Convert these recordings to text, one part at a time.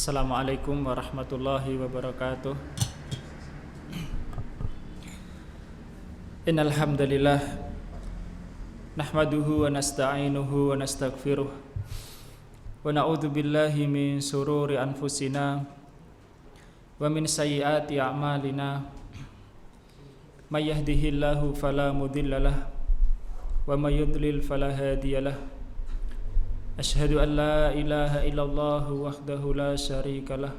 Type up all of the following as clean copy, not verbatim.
Assalamualaikum warahmatullahi wabarakatuh. Innal hamdalillah nahmaduhu wa nasta'inuhu wa nastaghfiruh wa na'udzu billahi min sururi anfusina wa min sayyiati a'malina. May yahdihillahu fala mudhillalah wa may yudlil fala hadiyalah. Asyhadu an la ilaha illallah wahdahu la syarikalah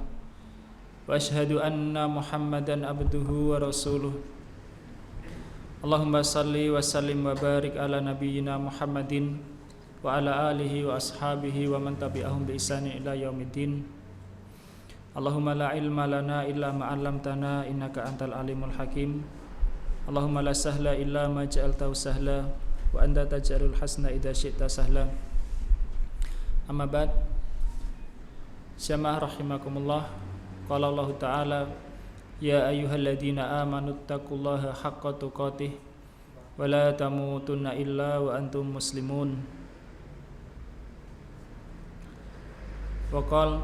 wa asyhadu anna Muhammadan abduhu wa rasuluh. Allahumma salli wa sallim wa barik ala nabiyyina Muhammadin wa ala alihi wa ashabihi wa man tabi'ahum bi ihsani ila yaumiddin. Allahumma la ilma lana illa ma 'allamtana innaka antal alimul hakim. Allahumma la sahla illa ma ja'altahu sahla wa anta taj'alul hasna idza syi'ta sahla. Amma ba'd. Jamaah rahimakumullah. Qala Allah Ta'ala, ya ayyuhalladzina amanu taqullaha haqqa tuqatih wa la tamutunna illa wa antum muslimun. Wa qala,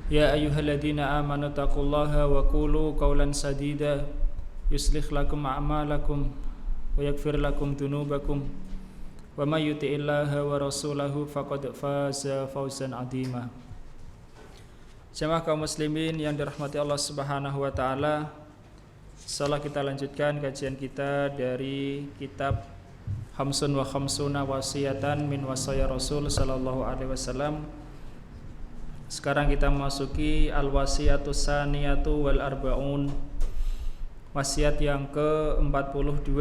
ya ayyuhalladzina amanu taqullaha wa qulu qawlan sadida yuslih lakum a'malakum wa yaghfir lakum dhunubakum wa may yuti'illaha wa rasulahu faqad faza fawzan 'azima. Jamaah kaum muslimin yang dirahmati Allah Subhanahu wa taala, insyaallah kita lanjutkan kajian kita dari kitab Khamsun wa Khamsuna Wasiyatan min Wasaya Rasul sallallahu alaihi wasallam. Sekarang kita memasuki Al-Wasiyatu Saniyatu wal Arba'un, wasiat yang ke-42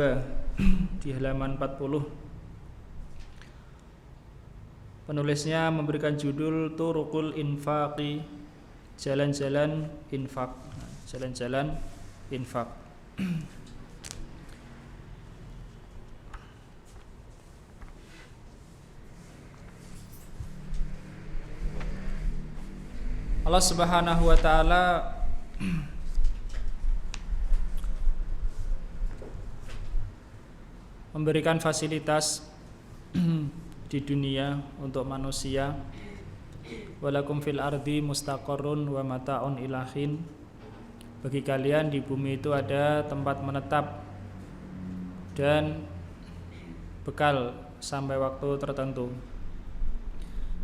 di halaman 40. Penulisnya memberikan judul Turuqul Infaqi, jalan-jalan infak. Jalan-jalan infak. Allah Subhanahu wa taala memberikan fasilitas di dunia untuk manusia. Walakum fil ardi mustaqarrun wa mata'un ilahin. Bagi kalian di bumi itu ada tempat menetap dan bekal sampai waktu tertentu.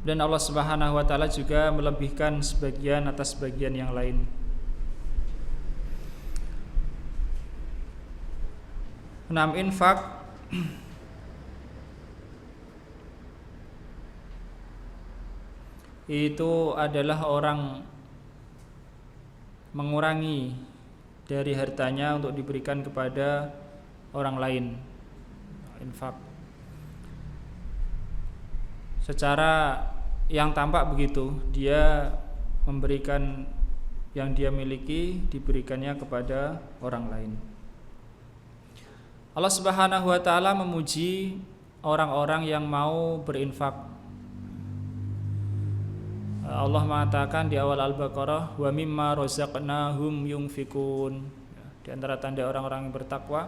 Dan Allah Subhanahu wa taala juga melebihkan sebagian atas sebagian yang lain. Enam infak itu adalah orang mengurangi dari hartanya untuk diberikan kepada orang lain. Infak secara yang tampak begitu, dia memberikan yang dia miliki, diberikannya kepada orang lain. Allah Subhanahu wa taala memuji orang-orang yang mau berinfak. Allah mengatakan di awal Al-Baqarah, wa mimma razaqnahum yunfikun. Di antara tanda orang-orang yang bertakwa,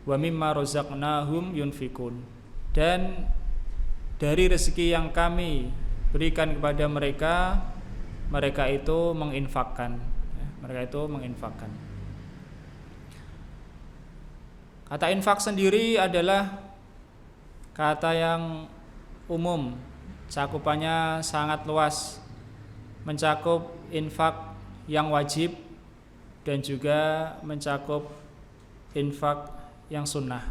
wa mimma razaqnahum yunfikun. Dan dari rezeki yang kami berikan kepada mereka, mereka itu menginfakkan. Mereka itu menginfakkan. Kata infak sendiri adalah kata yang umum, cakupannya sangat luas, mencakup infak yang wajib dan juga mencakup infak yang sunnah.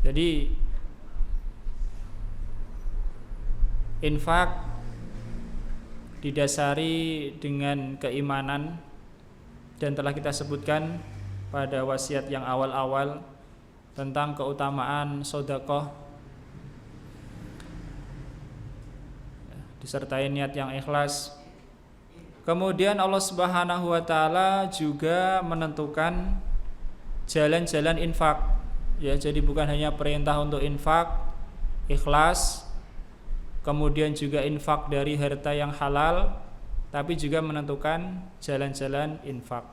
Jadi infak didasari dengan keimanan, dan telah kita sebutkan pada wasiat yang awal-awal tentang keutamaan sedekah disertai niat yang ikhlas. Kemudian Allah Subhanahu wa taala juga menentukan jalan-jalan infak. Ya, jadi bukan hanya perintah untuk infak ikhlas, kemudian juga infak dari harta yang halal, tapi juga menentukan jalan-jalan infak.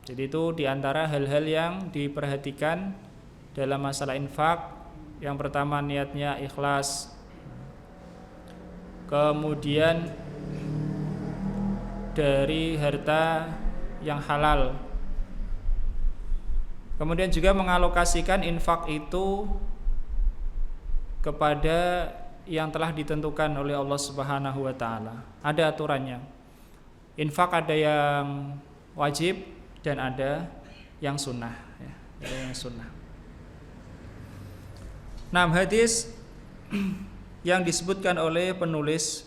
Jadi itu diantara hal-hal yang diperhatikan dalam masalah infak. Yang pertama, niatnya ikhlas. kemudian dari harta yang halal, kemudian juga mengalokasikan infak itu kepada yang telah ditentukan oleh Allah Subhanahu wa taala. Ada aturannya. Infak ada yang wajib dan ada yang sunnah, ya, ada yang sunnah. Nah, hadis yang disebutkan oleh penulis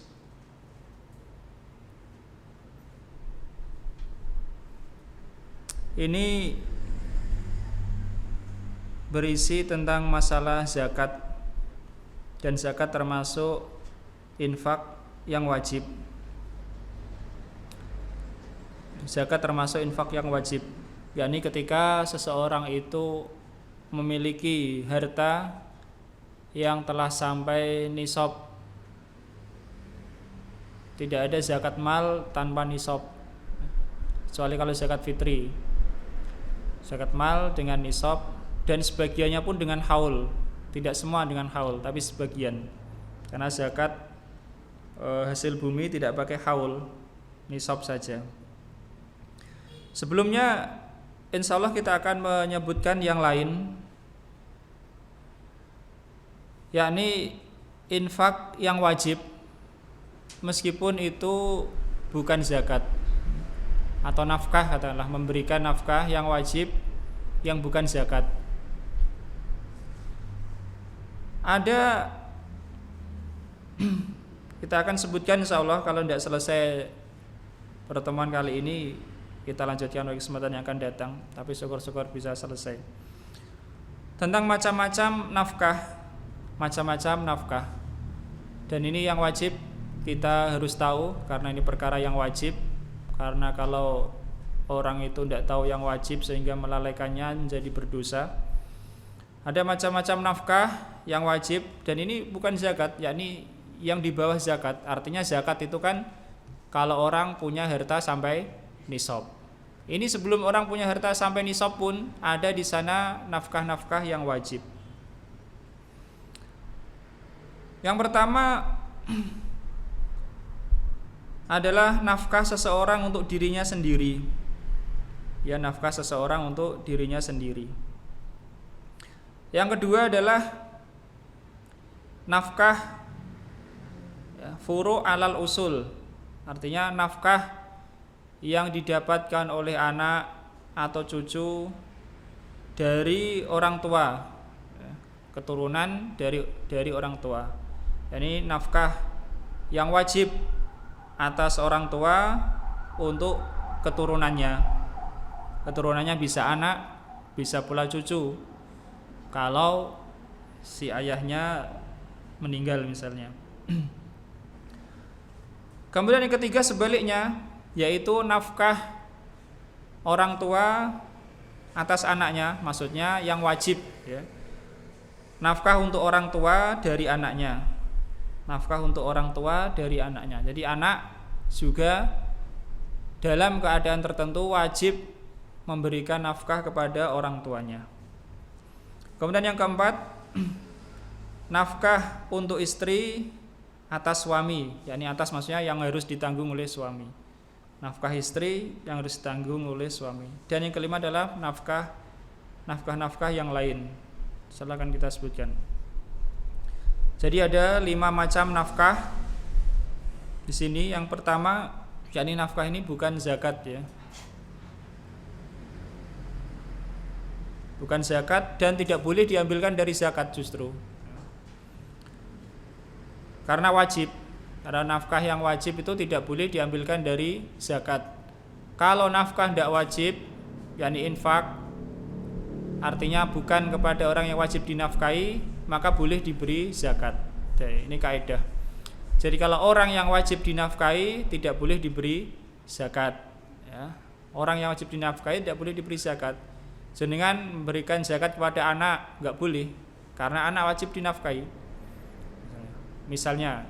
ini berisi tentang masalah zakat, dan zakat termasuk infak yang wajib. Zakat termasuk infak yang wajib, yakni ketika seseorang itu memiliki harta yang telah sampai nisab. Tidak ada zakat mal tanpa nisab, kecuali kalau zakat fitri. Zakat mal dengan nisab, dan sebagiannya pun dengan haul. Tidak semua dengan haul, tapi sebagian. Karena zakat hasil bumi tidak pakai haul, nisab saja. Sebelumnya insya Allah kita akan menyebutkan yang lain, yakni infak yang wajib meskipun itu bukan zakat, atau nafkah, katakanlah memberikan nafkah yang wajib yang bukan zakat. Ada kita akan sebutkan insya Allah, kalau tidak selesai pertemuan kali ini kita lanjutkan pada kesempatan yang akan datang, tapi syukur-syukur bisa selesai. Tentang macam-macam nafkah, dan ini yang wajib kita harus tahu, karena ini perkara yang wajib. Karena kalau orang itu tidak tahu yang wajib sehingga melalaikannya menjadi berdosa. Ada macam-macam nafkah yang wajib, dan ini bukan zakat, yakni yang di bawah zakat. Artinya zakat itu kan kalau orang punya harta sampai nisab. Ini sebelum orang punya harta sampai nisab pun ada di sana nafkah-nafkah yang wajib. Yang pertama adalah nafkah seseorang untuk dirinya sendiri. Ya, nafkah seseorang untuk dirinya sendiri. Yang kedua adalah nafkah furu' alal usul. Artinya nafkah yang didapatkan oleh anak atau cucu dari orang tua, keturunan dari orang tua. Ini nafkah yang wajib atas orang tua untuk keturunannya. Keturunannya bisa anak, bisa pula cucu, kalau si ayahnya meninggal misalnya. Kemudian yang ketiga sebaliknya, yaitu nafkah orang tua atas anaknya, maksudnya yang wajib, ya. Nafkah untuk orang tua dari anaknya. Nafkah untuk orang tua dari anaknya. Jadi anak juga dalam keadaan tertentu wajib memberikan nafkah kepada orang tuanya. Kemudian yang keempat, nafkah untuk istri atas suami, yakni atas maksudnya yang harus ditanggung oleh suami. Nafkah istri yang harus ditanggung oleh suami. Dan yang kelima adalah nafkah yang lain. Silakan kita sebutkan. Jadi ada 5 macam nafkah di sini. Yang pertama, yakni nafkah ini bukan zakat, ya. Bukan zakat dan tidak boleh diambilkan dari zakat justru. Karena wajib. Karena nafkah yang wajib itu tidak boleh diambilkan dari zakat. Kalau nafkah tidak wajib, yakni infak, artinya bukan kepada orang yang wajib dinafkahi, maka boleh diberi zakat. Jadi, ini kaidah. Jadi kalau orang yang wajib dinafkahi tidak boleh diberi zakat, ya. Orang yang wajib dinafkahi tidak boleh diberi zakat. Jenengan memberikan zakat kepada anak enggak boleh, karena anak wajib dinafkahi. Misalnya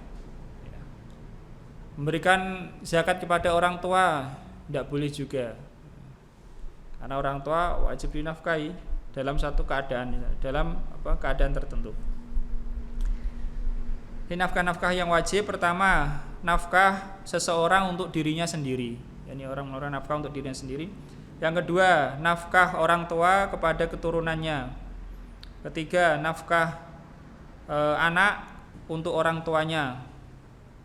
memberikan zakat kepada orang tua tidak boleh juga, karena orang tua wajib dinafkahi dalam satu keadaan, dalam keadaan tertentu. Ini nafkah-nafkah yang wajib. Pertama, nafkah seseorang untuk dirinya sendiri. Yani orang-orang nafkah untuk dirinya sendiri. Yang kedua, nafkah orang tua kepada keturunannya. Ketiga, nafkah anak untuk orang tuanya.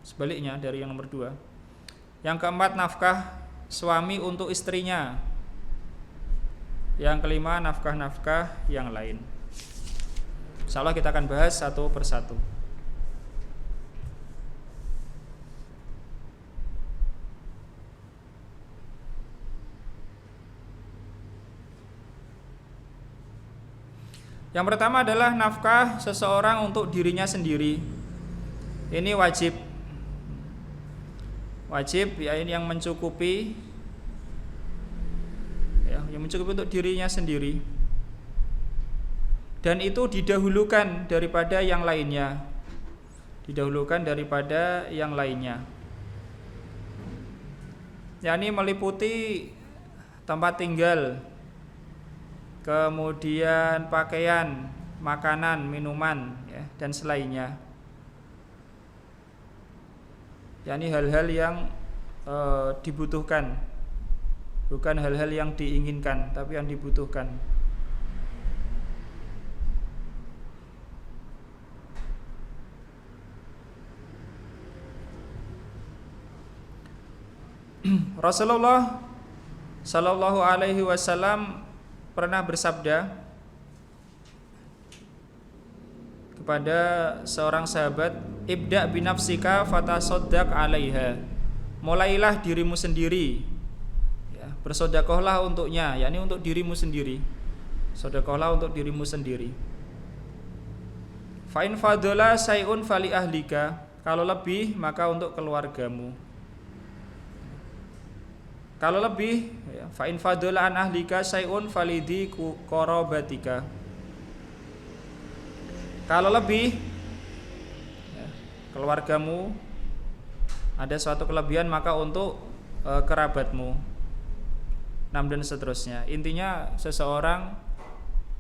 Sebaliknya dari yang nomor 2. Yang keempat, nafkah suami untuk istrinya. Yang kelima, nafkah-nafkah yang lain. Insyaallah kita akan bahas satu persatu. Yang pertama adalah nafkah seseorang untuk dirinya sendiri. Ini wajib. Wajib ya, ini yang mencukupi ya, yang mencukupi untuk dirinya sendiri. Dan itu didahulukan daripada yang lainnya. Didahulukan daripada yang lainnya. Ya, ini meliputi tempat tinggal, kemudian pakaian, makanan, minuman ya, dan selainnya. Yani hal-hal yang dibutuhkan, bukan hal-hal yang diinginkan, tapi yang dibutuhkan. Rasulullah Sallallahu Alaihi Wasallam pernah bersabda kepada seorang sahabat, ibda binafsika fatasoddaq alaiha. Mulailah dirimu sendiri ya, bersedekahlah untuknya, yakni untuk dirimu sendiri. Sedekahlah untuk dirimu sendiri. Fa in fadala sayun fali ahlika. Kalau lebih maka untuk keluargamu. Kalau lebih ya, fa in fadala an ahlika sayun falidi qarabatika. Kalau lebih ya, keluargamu ada suatu kelebihan maka untuk kerabatmu. Dan seterusnya. Intinya seseorang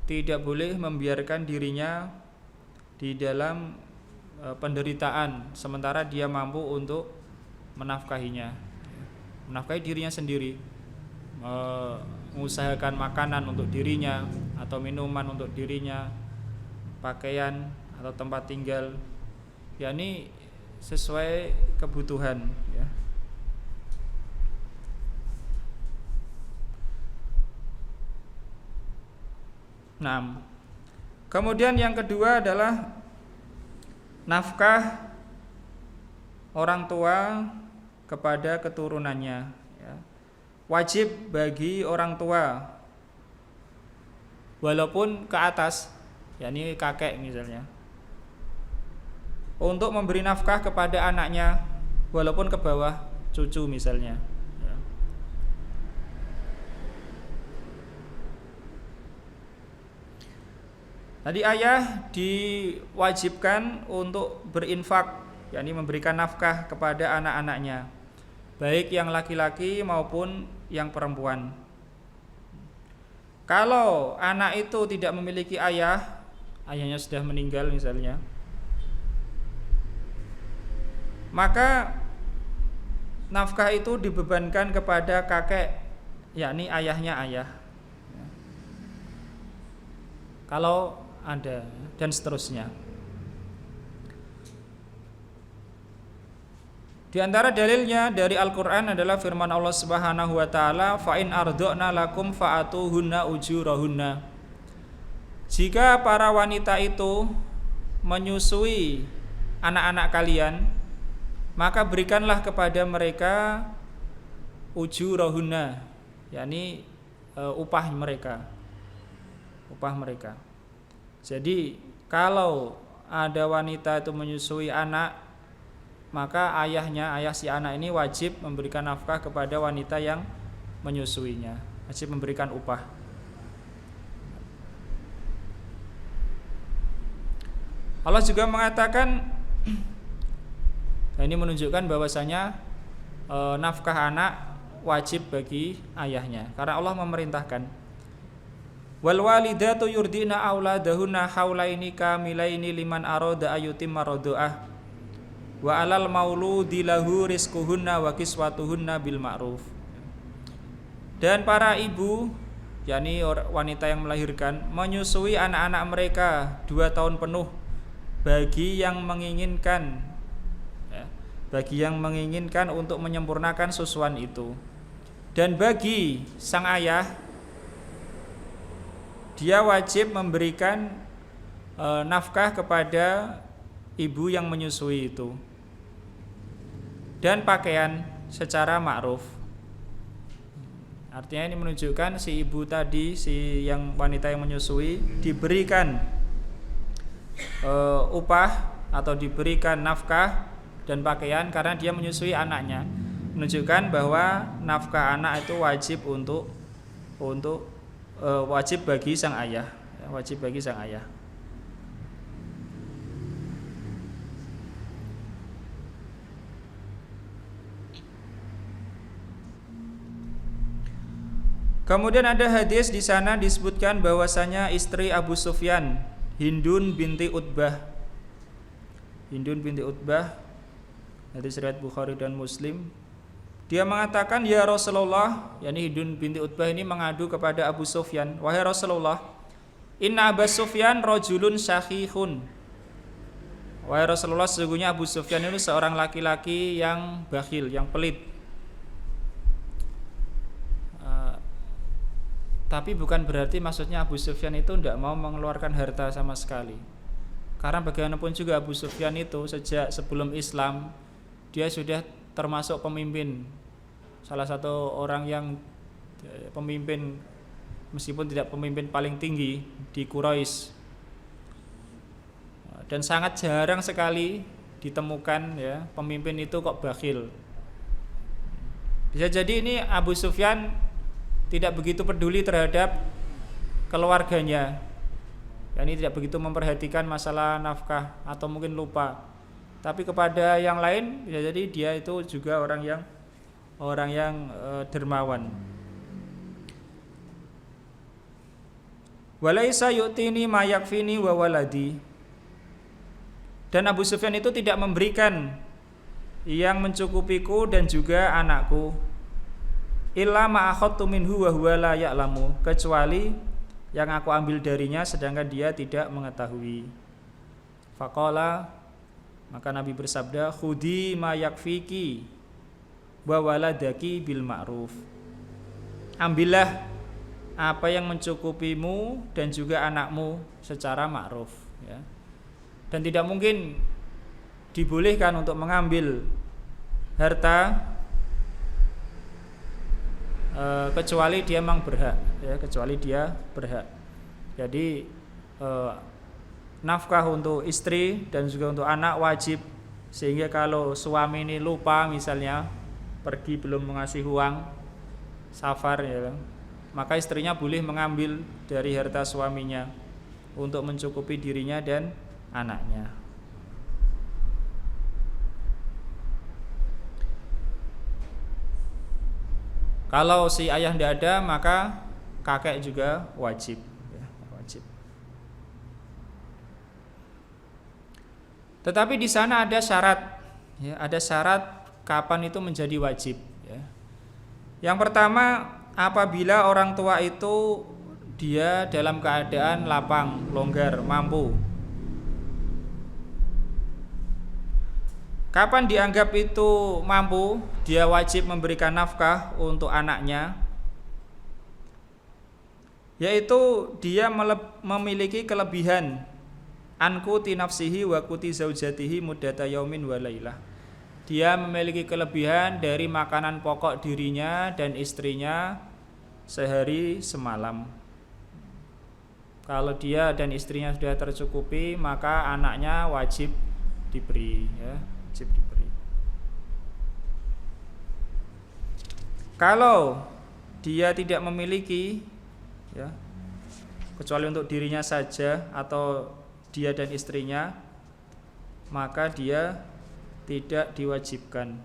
tidak boleh membiarkan dirinya di dalam penderitaan sementara dia mampu untuk menafkahinya. Menafkahi dirinya sendiri, mengusahakan makanan untuk dirinya atau minuman untuk dirinya, pakaian atau tempat tinggal, yakni sesuai kebutuhan ya. Nah, kemudian yang kedua adalah nafkah orang tua kepada keturunannya ya. Wajib bagi orang tua walaupun ke atas, yakni kakek misalnya, untuk memberi nafkah kepada anaknya walaupun ke bawah, cucu misalnya ya. Tadi ayah diwajibkan untuk berinfak, yakni memberikan nafkah kepada anak-anaknya, baik yang laki-laki maupun yang perempuan. Kalau anak itu tidak memiliki ayah, ayahnya sudah meninggal misalnya, maka nafkah itu dibebankan kepada kakek, yakni ayahnya ayah. Kalau ada, dan seterusnya. Di antara dalilnya dari Al-Qur'an adalah firman Allah Subhanahu wa taala, fa in arda'na lakum fa'atuhunna ujurahunna. Jika para wanita itu menyusui anak-anak kalian, maka berikanlah kepada mereka ujurahunna, yakni upah mereka. Upah mereka. Jadi kalau ada wanita itu menyusui anak, maka ayah si anak ini wajib memberikan nafkah kepada wanita yang menyusuinya, wajib memberikan upah. Allah juga mengatakan, ini menunjukkan bahwasanya nafkah anak wajib bagi ayahnya, karena Allah memerintahkan, wal walidatu yurdina auladahunna haulaini kamilaini liman arada ayyutimma radha'ah. Wa 'alal mauludi lahu rizquhunna wa kiswatuhunna bil ma'ruf. Dan para ibu, yakni wanita yang melahirkan, menyusui anak-anak mereka 2 tahun penuh bagi yang menginginkan, ya, bagi yang menginginkan untuk menyempurnakan susuan itu. Dan bagi sang ayah, dia wajib memberikan nafkah kepada ibu yang menyusui itu, dan pakaian secara ma'ruf. Artinya ini menunjukkan si ibu tadi, si yang wanita yang menyusui, diberikan upah atau diberikan nafkah dan pakaian karena dia menyusui anaknya. Menunjukkan bahwa nafkah anak itu wajib wajib bagi sang ayah, wajib bagi sang ayah. Kemudian ada hadis di sana disebutkan bahwasanya istri Abu Sufyan, Hindun binti Utbah. Hindun binti Utbah, hadis riwayat Bukhari dan Muslim. Dia mengatakan, ya Rasulullah, yakni Hindun binti Utbah ini mengadu kepada Abu Sufyan, wahai Rasulullah, inna Abu Sufyan rajulun syahihun. Wahai Rasulullah, sesungguhnya Abu Sufyan itu seorang laki-laki yang bakhil, yang pelit. Tapi bukan berarti maksudnya Abu Sufyan itu tidak mau mengeluarkan harta sama sekali. Karena bagaimanapun juga Abu Sufyan itu sejak sebelum Islam, dia sudah termasuk pemimpin, salah satu orang yang pemimpin, meskipun tidak pemimpin paling tinggi di Quraisy. Dan sangat jarang sekali ditemukan ya pemimpin itu kok bakhil. Bisa jadi ini Abu Sufyan tidak begitu peduli terhadap keluarganya, yakni tidak begitu memperhatikan masalah nafkah atau mungkin lupa. Tapi kepada yang lain bisa jadi dia itu juga orang yang dermawan. Walaisa yu'tini ma yakfini wa waladi. Dan Abu Sufyan itu tidak memberikan yang mencukupiku dan juga anakku. Illa ma akhadtu minhu wa huwa la ya'lamu, kecuali yang aku ambil darinya sedangkan dia tidak mengetahui. Faqala, maka Nabi bersabda, khudi ma yakfiki wa waladaki bil ma'ruf. Ambillah apa yang mencukupimu dan juga anakmu secara ma'ruf, ya. Dan tidak mungkin dibolehkan untuk mengambil harta kecuali dia memang berhak, ya, kecuali dia berhak. Jadi nafkah untuk istri dan juga untuk anak wajib, sehingga kalau suami ini lupa misalnya pergi belum mengasih uang safar, ya, maka istrinya boleh mengambil dari harta suaminya untuk mencukupi dirinya dan anaknya. Kalau si ayah tidak ada, maka kakek juga wajib, ya, wajib. Tetapi di sana ada syarat, ya, ada syarat kapan itu menjadi wajib, ya. Yang pertama, apabila orang tua itu dia dalam keadaan lapang, longgar, mampu. Kapan dianggap itu mampu, dia wajib memberikan nafkah untuk anaknya, yaitu dia memiliki kelebihan ankuti nafsihi wa kuti zaujatihi muddata yaumin wa lailah. Dia memiliki kelebihan dari makanan pokok dirinya dan istrinya sehari semalam. Kalau dia dan istrinya sudah tercukupi, maka anaknya wajib diberi, ya. Diberi. Kalau dia tidak memiliki, ya, kecuali untuk dirinya saja atau dia dan istrinya, maka dia tidak diwajibkan.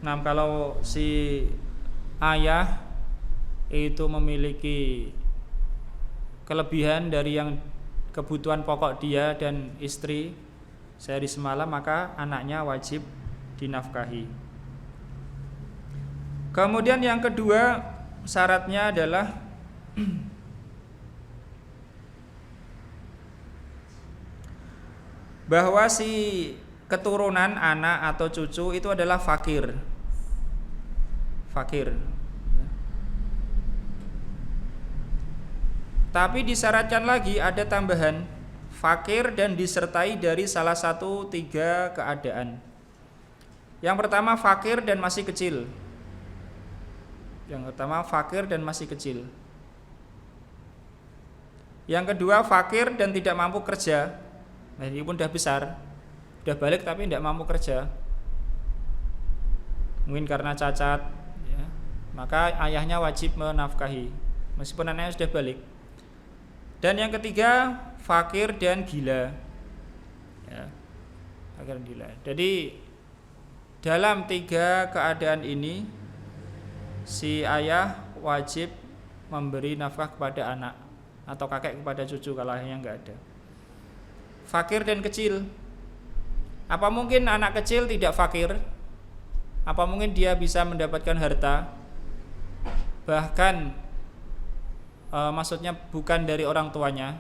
Nah, kalau si ayah itu memiliki kelebihan dari yang kebutuhan pokok dia dan istri sehari semalam, maka anaknya wajib dinafkahi. Kemudian yang kedua syaratnya adalah bahwa si keturunan anak atau cucu itu adalah fakir. Tapi disyaratkan lagi, ada tambahan, fakir dan disertai dari salah satu 3 keadaan. Yang pertama fakir dan masih kecil. Yang kedua fakir dan tidak mampu kerja. Nah, ini pun sudah besar, sudah balik tapi tidak mampu kerja. Mungkin karena cacat, ya. Maka ayahnya wajib menafkahi meskipun anaknya sudah balik. Dan yang ketiga fakir dan gila, ya, fakir dan gila. Jadi dalam 3 keadaan ini si ayah wajib memberi nafkah kepada anak atau kakek kepada cucu kalau ayahnya nggak ada. Fakir dan kecil, apa mungkin anak kecil tidak fakir? Apa mungkin dia bisa mendapatkan harta? Bahkan maksudnya bukan dari orang tuanya.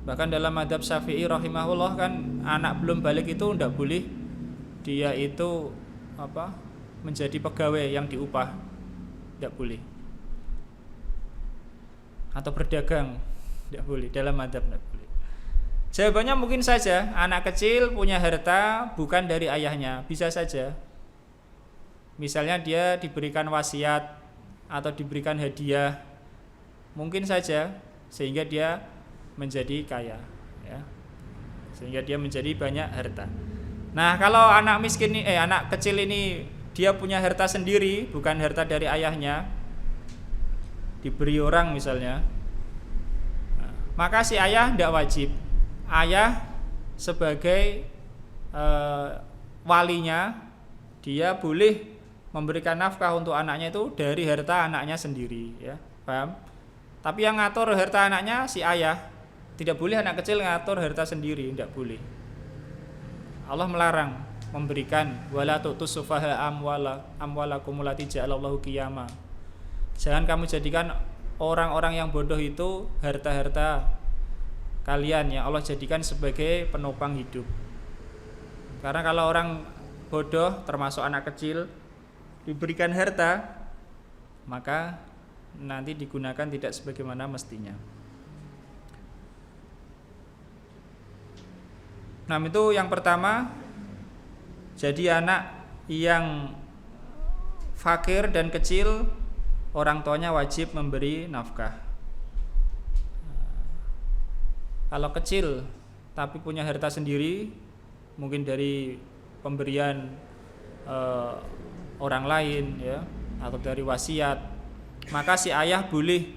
Bahkan dalam mazhab Syafi'i rahimahullah kan anak belum balik itu tidak boleh dia itu menjadi pegawai yang diupah, tidak boleh. Atau berdagang, tidak boleh, dalam mazhab tidak boleh. Jawabannya mungkin saja anak kecil punya harta bukan dari ayahnya, bisa saja. Misalnya dia diberikan wasiat atau diberikan hadiah, mungkin saja sehingga dia menjadi kaya, ya. Sehingga dia menjadi banyak harta. Nah, kalau anak miskin anak kecil ini dia punya harta sendiri, bukan harta dari ayahnya, diberi orang misalnya, nah, maka si ayah tidak wajib. Ayah sebagai walinya, dia boleh memberikan nafkah untuk anaknya itu dari harta anaknya sendiri, ya, paham? Tapi yang ngatur harta anaknya si ayah. Tidak boleh anak kecil ngatur harta sendiri, tidak boleh. Allah melarang memberikan wala tu'tus sufaha amwalakum allati ja'alallahu qiyama. Jangan kamu jadikan orang-orang yang bodoh itu harta-harta kalian yang Allah jadikan sebagai penopang hidup. Karena kalau orang bodoh termasuk anak kecil diberikan harta, maka nanti digunakan tidak sebagaimana mestinya. Nah, itu yang pertama. Jadi anak yang fakir dan kecil, orang tuanya wajib memberi nafkah. Kalau kecil tapi punya harta sendiri, mungkin dari pemberian orang lain, ya, atau dari wasiat, maka si ayah boleh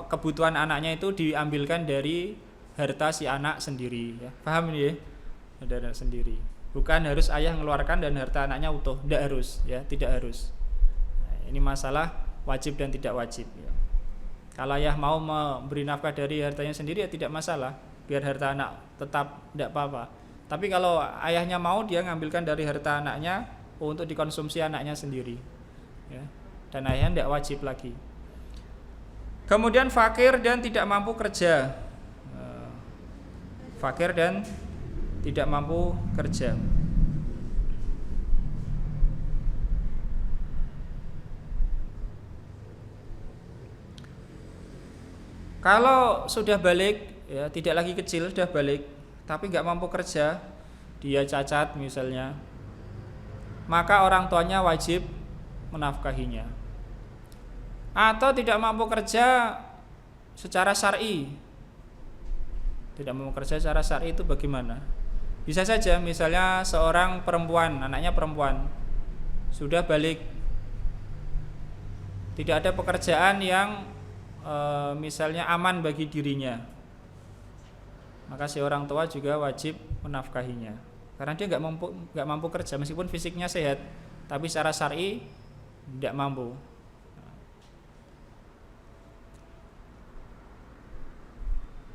kebutuhan anaknya itu diambilkan dari harta si anak sendiri, ya. Paham ini, ya? Dari anak sendiri. Bukan harus ayah mengeluarkan dan harta anaknya utuh, tidak harus, ya, tidak harus. Nah, ini masalah wajib dan tidak wajib, ya. Kalau ayah mau memberi nafkah dari hartanya sendiri, ya tidak masalah, biar harta anak tetap tidak apa-apa. Tapi kalau ayahnya mau, dia ngambilkan dari harta anaknya untuk dikonsumsi anaknya sendiri, ya. Dan ayahnya tidak wajib lagi. Kemudian fakir dan tidak mampu kerja. Fakir dan tidak mampu kerja. Kalau sudah balik, ya, tidak lagi kecil, sudah balik, tapi nggak mampu kerja, dia cacat misalnya, maka orang tuanya wajib menafkahinya. Atau tidak mampu kerja secara syar'i. Tidak mampu kerja secara syar'i itu bagaimana? Bisa saja misalnya seorang perempuan, anaknya perempuan, sudah balik, tidak ada pekerjaan yang misalnya aman bagi dirinya, maka si orang tua juga wajib menafkahinya. karena dia nggak mampu kerja meskipun fisiknya sehat, tapi secara syar'i tidak mampu.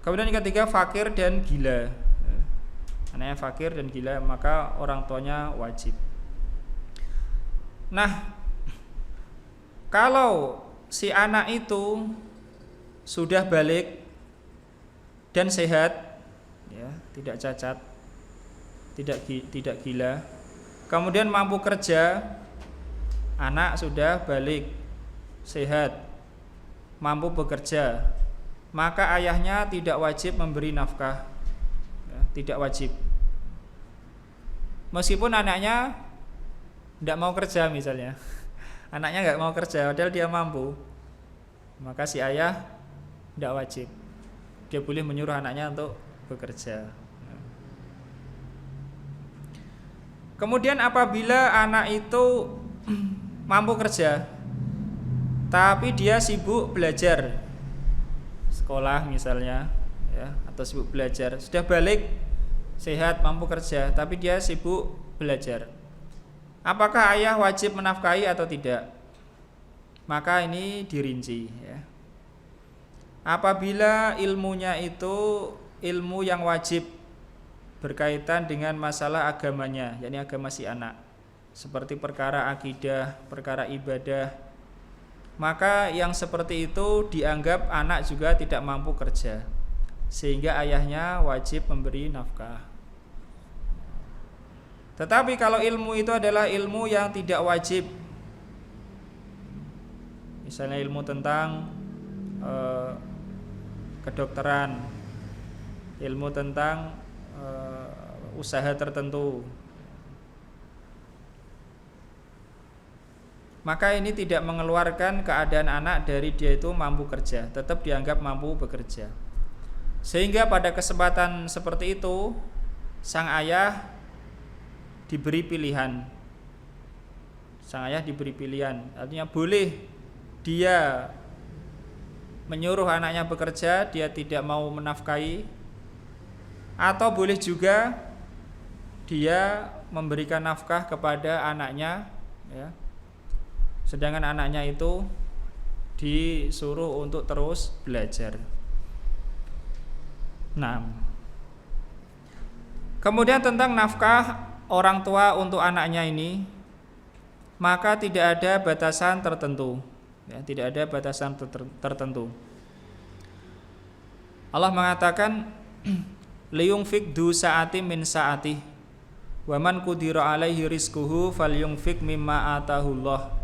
Kemudian yang ketiga, fakir dan gila. Anaknya fakir dan gila, maka orang tuanya wajib. Nah, kalau si anak itu sudah balik dan sehat, ya, tidak cacat, tidak gila, kemudian mampu kerja, anak sudah balik, sehat, mampu bekerja, maka ayahnya tidak wajib memberi nafkah, ya, tidak wajib. Meskipun anaknya tidak mau kerja misalnya, anaknya nggak mau kerja, padahal dia mampu, maka si ayah tidak wajib. Dia boleh menyuruh anaknya untuk bekerja. Kemudian apabila anak itu mampu kerja, tapi dia sibuk belajar, sekolah misalnya, ya, atau sibuk belajar, sudah balik, sehat, mampu kerja, tapi dia sibuk belajar, apakah ayah wajib menafkahi atau tidak? Maka ini dirinci, ya. Apabila ilmunya itu ilmu yang wajib berkaitan dengan masalah agamanya, yakni agama si anak, seperti perkara akidah, perkara ibadah, maka yang seperti itu dianggap anak juga tidak mampu kerja, sehingga ayahnya wajib memberi nafkah. Tetapi kalau ilmu itu adalah ilmu yang tidak wajib, misalnya ilmu tentang kedokteran, ilmu tentang usaha tertentu, maka ini tidak mengeluarkan keadaan anak dari dia itu mampu kerja, tetap dianggap mampu bekerja. Sehingga pada kesempatan seperti itu sang ayah diberi pilihan. Sang ayah diberi pilihan, artinya boleh dia menyuruh anaknya bekerja, dia tidak mau menafkahi, atau boleh juga dia memberikan nafkah kepada anaknya, ya, sedangkan anaknya itu disuruh untuk terus belajar. Nah, kemudian tentang nafkah orang tua untuk anaknya ini, maka tidak ada batasan tertentu, ya, tidak ada batasan tertentu. Allah mengatakan liyungfik du sa'ati min sa'ati wa man qudira alaihi rizquhu falyungfik mimma atahullah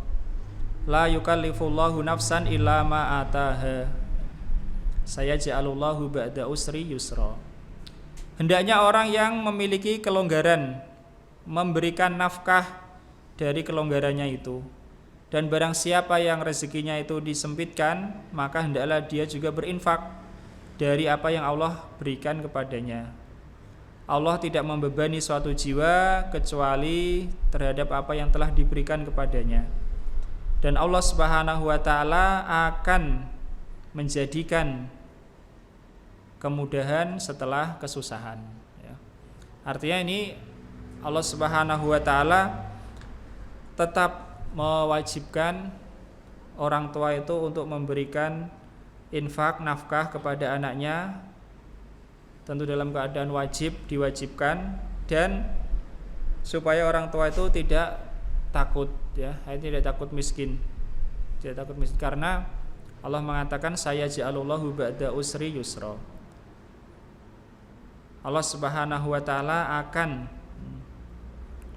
la yukallifullahu nafsan illa ma ataha sayaj'alullahu ba'da usri yusra. Hendaknya orang yang memiliki kelonggaran memberikan nafkah dari kelonggarannya itu, dan barang siapa yang rezekinya itu disempitkan, maka hendaklah dia juga berinfak dari apa yang Allah berikan kepadanya. Allah tidak membebani suatu jiwa kecuali terhadap apa yang telah diberikan kepadanya. Dan Allah Subhanahu wa taala akan menjadikan kemudahan setelah kesusahan, ya. Artinya ini Allah Subhanahu wa taala tetap mewajibkan orang tua itu untuk memberikan infak, nafkah kepada anaknya, tentu dalam keadaan wajib, diwajibkan, dan supaya orang tua itu tidak takut, ya, tidak takut miskin, karena Allah mengatakan sayaj'alullahu ba'da usri yusra. Allah Subhanahu wa taala akan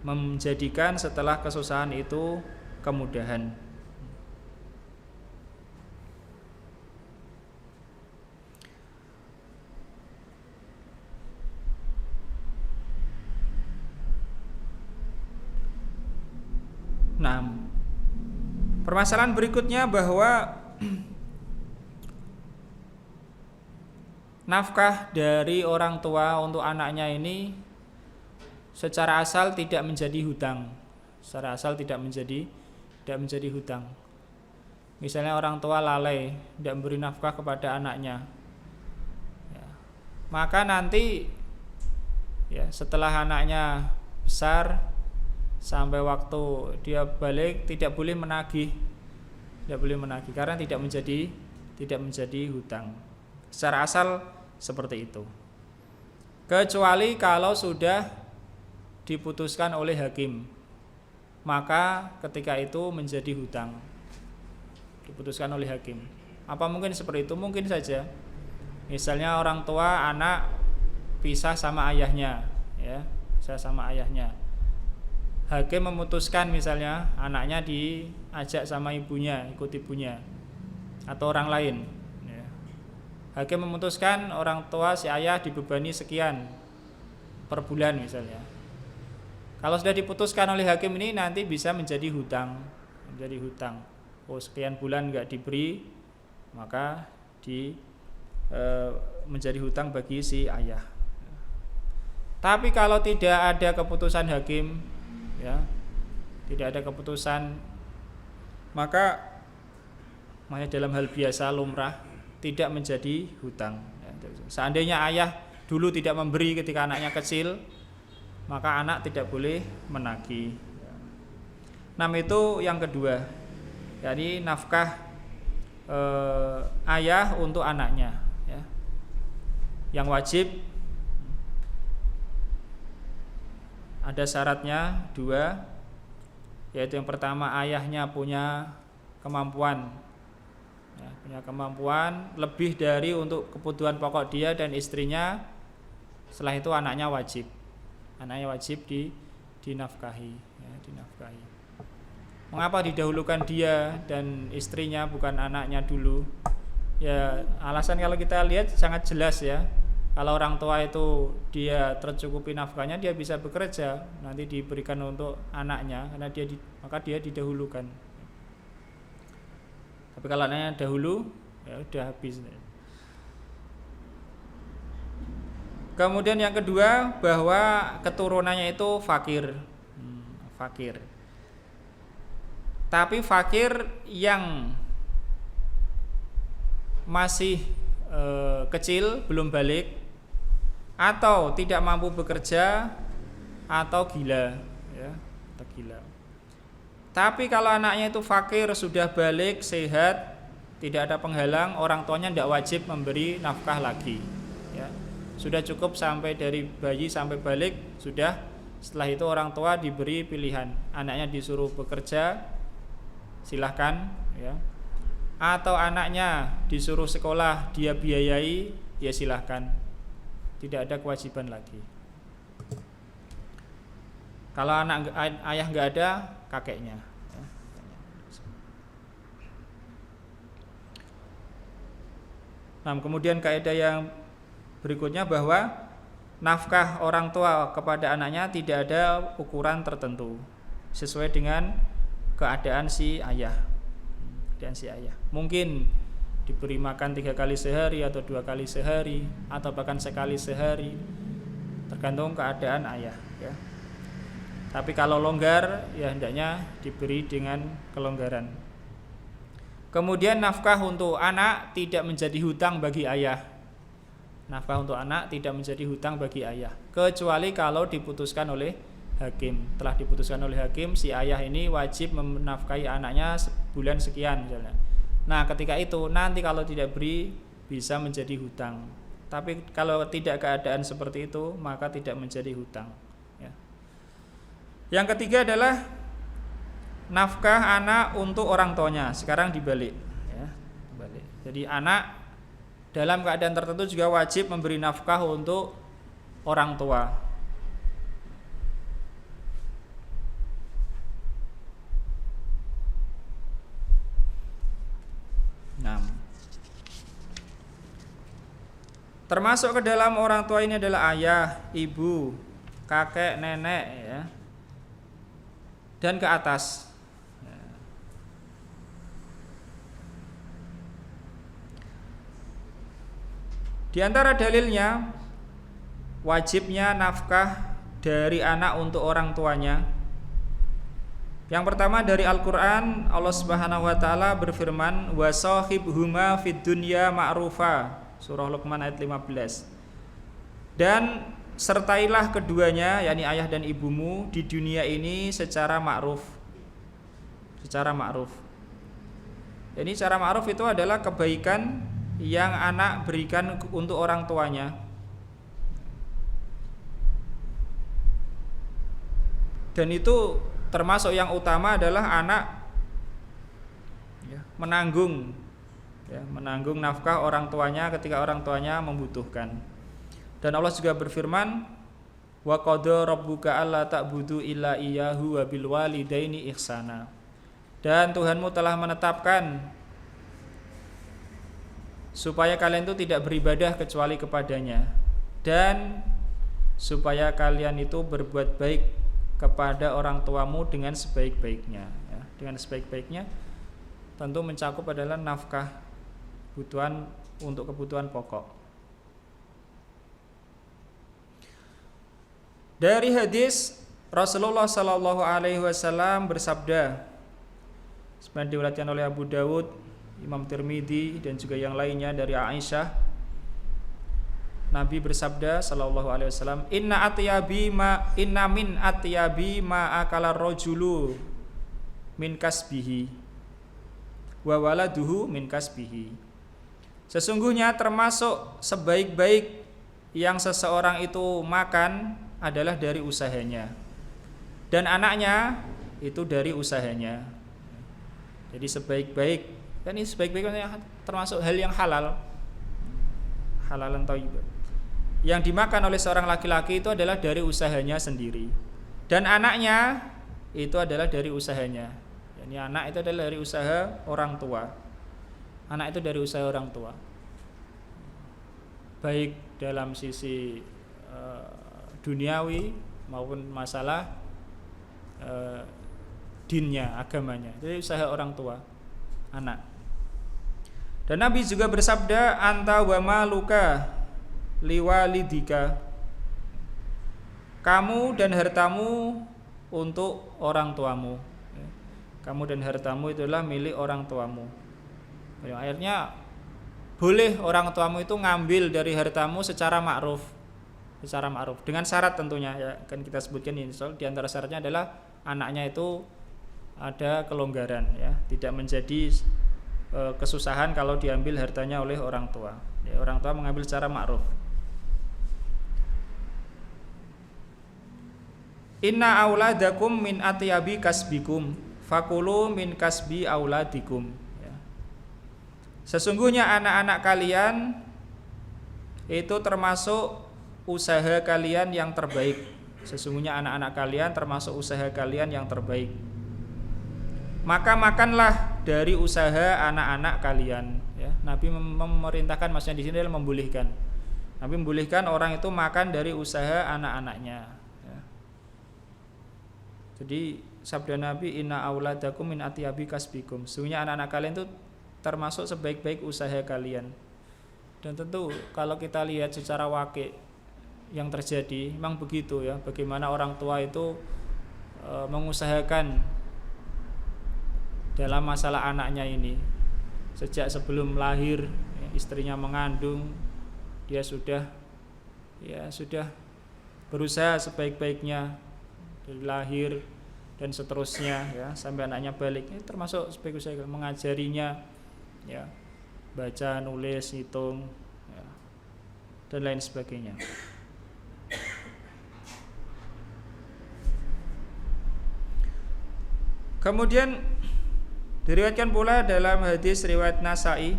menjadikan setelah kesusahan itu kemudahan. Nah, permasalahan berikutnya bahwa nafkah dari orang tua untuk anaknya ini secara asal tidak menjadi hutang. Secara asal tidak menjadi hutang. Misalnya orang tua lalai tidak memberi nafkah kepada anaknya, ya, maka nanti ya, setelah anaknya besar sampai waktu dia balik tidak boleh menagih. Tidak boleh menagih karena tidak menjadi hutang. Secara asal seperti itu. Kecuali kalau sudah diputuskan oleh hakim, maka ketika itu menjadi hutang. Diputuskan oleh hakim. Apa mungkin seperti itu? Mungkin saja. Misalnya orang tua anak pisah sama ayahnya, ya, pisah sama ayahnya. Hakim memutuskan misalnya anaknya diajak sama ibunya, ikut ibunya, atau orang lain. Ya. Hakim memutuskan orang tua si ayah dibebani sekian per bulan misalnya. Kalau sudah diputuskan oleh hakim ini nanti bisa menjadi hutang, Oh sekian bulan nggak diberi, maka menjadi hutang bagi si ayah. Tapi kalau tidak ada keputusan hakim, ya, tidak ada keputusan, maka dalam hal biasa lumrah tidak menjadi hutang. Seandainya ayah dulu tidak memberi ketika anaknya kecil, maka anak tidak boleh menagih. Itu yang kedua, jadi nafkah ayah untuk anaknya, ya. Yang wajib ada syaratnya 2, yaitu yang pertama ayahnya punya kemampuan, ya, punya kemampuan lebih dari untuk kebutuhan pokok dia dan istrinya. Setelah itu anaknya wajib dinafkahi, ya, dinafkahi. Mengapa didahulukan dia dan istrinya bukan anaknya dulu? Ya alasan kalau kita lihat sangat jelas ya. Kalau orang tua itu dia tercukupi nafkahnya, dia bisa bekerja, nanti diberikan untuk anaknya karena maka dia didahulukan. Tapi kalau anaknya dahulu, ya udah habis. Kemudian yang kedua, bahwa keturunannya itu fakir. Tapi fakir yang masih kecil, belum balik, atau tidak mampu bekerja, atau gila, ya, atau gila. Tapi kalau anaknya itu fakir, sudah balik, sehat, tidak ada penghalang, orang tuanya tidak wajib memberi nafkah lagi, ya. Sudah cukup sampai dari bayi sampai balik, sudah. Setelah itu orang tua diberi pilihan, anaknya disuruh bekerja, silahkan, ya. Atau anaknya disuruh sekolah, dia biayai, ya silahkan. Tidak ada kewajiban lagi. Kalau ayah nggak ada, kakeknya. Nah, kemudian kaidah yang berikutnya bahwa nafkah orang tua kepada anaknya tidak ada ukuran tertentu, sesuai dengan keadaan si ayah. Mungkin diberi makan 3 kali sehari atau 2 kali sehari atau bahkan sekali sehari, tergantung keadaan ayah, ya. Tapi kalau longgar, ya hendaknya diberi dengan kelonggaran. Kemudian nafkah untuk anak tidak menjadi hutang bagi ayah. Nafkah untuk anak tidak menjadi hutang bagi ayah, kecuali kalau diputuskan oleh hakim. Telah diputuskan oleh hakim, si ayah ini wajib menafkahi anaknya bulan sekian misalnya. Nah ketika itu nanti kalau tidak beri bisa menjadi hutang. Tapi kalau tidak keadaan seperti itu, maka tidak menjadi hutang, ya. Yang ketiga adalah nafkah anak untuk orang tuanya. Sekarang dibalik, ya, dibalik. Jadi anak dalam keadaan tertentu juga wajib memberi nafkah untuk orang tua. Termasuk ke dalam orang tua ini adalah ayah, ibu, kakek, nenek, ya, dan ke atas. Di antara dalilnya wajibnya nafkah dari anak untuk orang tuanya. Yang pertama dari Al-Qur'an, Allah Subhanahu wa taala berfirman, "Wa shahibhuma fid dunya ma'rufa." Surah Luqman ayat 15. Dan sertailah keduanya, yakni ayah dan ibumu, di dunia ini secara ma'ruf. Secara ma'ruf. Jadi cara ma'ruf itu adalah kebaikan yang anak berikan untuk orang tuanya. Dan itu termasuk yang utama adalah anak menanggung nafkah orang tuanya ketika orang tuanya membutuhkan. Dan Allah juga berfirman, wa qada rabbuka alla ta'budu illa iyyahu wa bil walidaini ihsana. Dan Tuhanmu telah menetapkan supaya kalian itu tidak beribadah kecuali kepadanya, dan supaya kalian itu berbuat baik kepada orang tuamu dengan sebaik-baiknya. Dengan sebaik-baiknya tentu mencakup adalah nafkah, kebutuhan untuk kebutuhan pokok. Dari hadis Rasulullah Sallallahu Alaihi Wasallam bersabda, sebenarnya diriwayatkan oleh Abu Dawud, Imam Tirmidzi dan juga yang lainnya dari Aisyah, Nabi bersabda Sallallahu Alaihi Wasallam, inna min atyabi ma akala rojulu min kasbihi wa waladuhu min kasbihi. Sesungguhnya termasuk sebaik-baik yang seseorang itu makan adalah dari usahanya, dan anaknya itu dari usahanya. Jadi sebaik-baik, dan ini sebaik-baiknya termasuk hal yang halalan thayyibah. Yang dimakan oleh seorang laki-laki itu adalah dari usahanya sendiri, dan anaknya itu adalah dari usahanya. Yani anak itu adalah dari usaha orang tua. Anak itu dari usaha orang tua, baik dalam sisi duniawi maupun masalah dinnya, agamanya. Jadi usaha orang tua, anak. Dan Nabi juga bersabda, anta wa maluka liwalidika. Kamu dan hartamu untuk orang tuamu. Kamu dan hartamu itulah milik orang tuamu. Akhirnya boleh orang tuamu itu ngambil dari hartamu secara ma'ruf. Secara ma'ruf, dengan syarat tentunya, ya kan kita sebutkan ini. Soal di antara syaratnya adalah anaknya itu ada kelonggaran, ya, tidak menjadi kesusahan kalau diambil hartanya oleh orang tua. Ya, orang tua mengambil secara ma'ruf. Inna auladakum min atyabi kasbikum fakulu min kasbi auladikum. Ya. Sesungguhnya anak-anak kalian itu termasuk usaha kalian yang terbaik. Sesungguhnya anak-anak kalian termasuk usaha kalian yang terbaik. Maka makanlah dari usaha anak-anak kalian. Ya, Nabi memerintahkan, maksudnya di sini adalah membolehkan. Nabi membolehkan orang itu makan dari usaha anak-anaknya. Ya. Jadi sabda Nabi, inna auladakum min atyabi kasbikum. Sesungguhnya anak-anak kalian itu termasuk sebaik-baik usaha kalian. Dan tentu kalau kita lihat secara wakil yang terjadi, memang begitu, ya. Bagaimana orang tua itu mengusahakan dalam masalah anaknya ini. Sejak sebelum lahir, ya, istrinya mengandung, dia sudah berusaha sebaik-baiknya dari lahir dan seterusnya, ya, sampai anaknya balik. Ini termasuk sebaik usaha, mengajarinya, ya, baca, nulis, hitung, ya, dan lain sebagainya. Kemudian diriwayatkan pula dalam hadis riwayat Nasa'i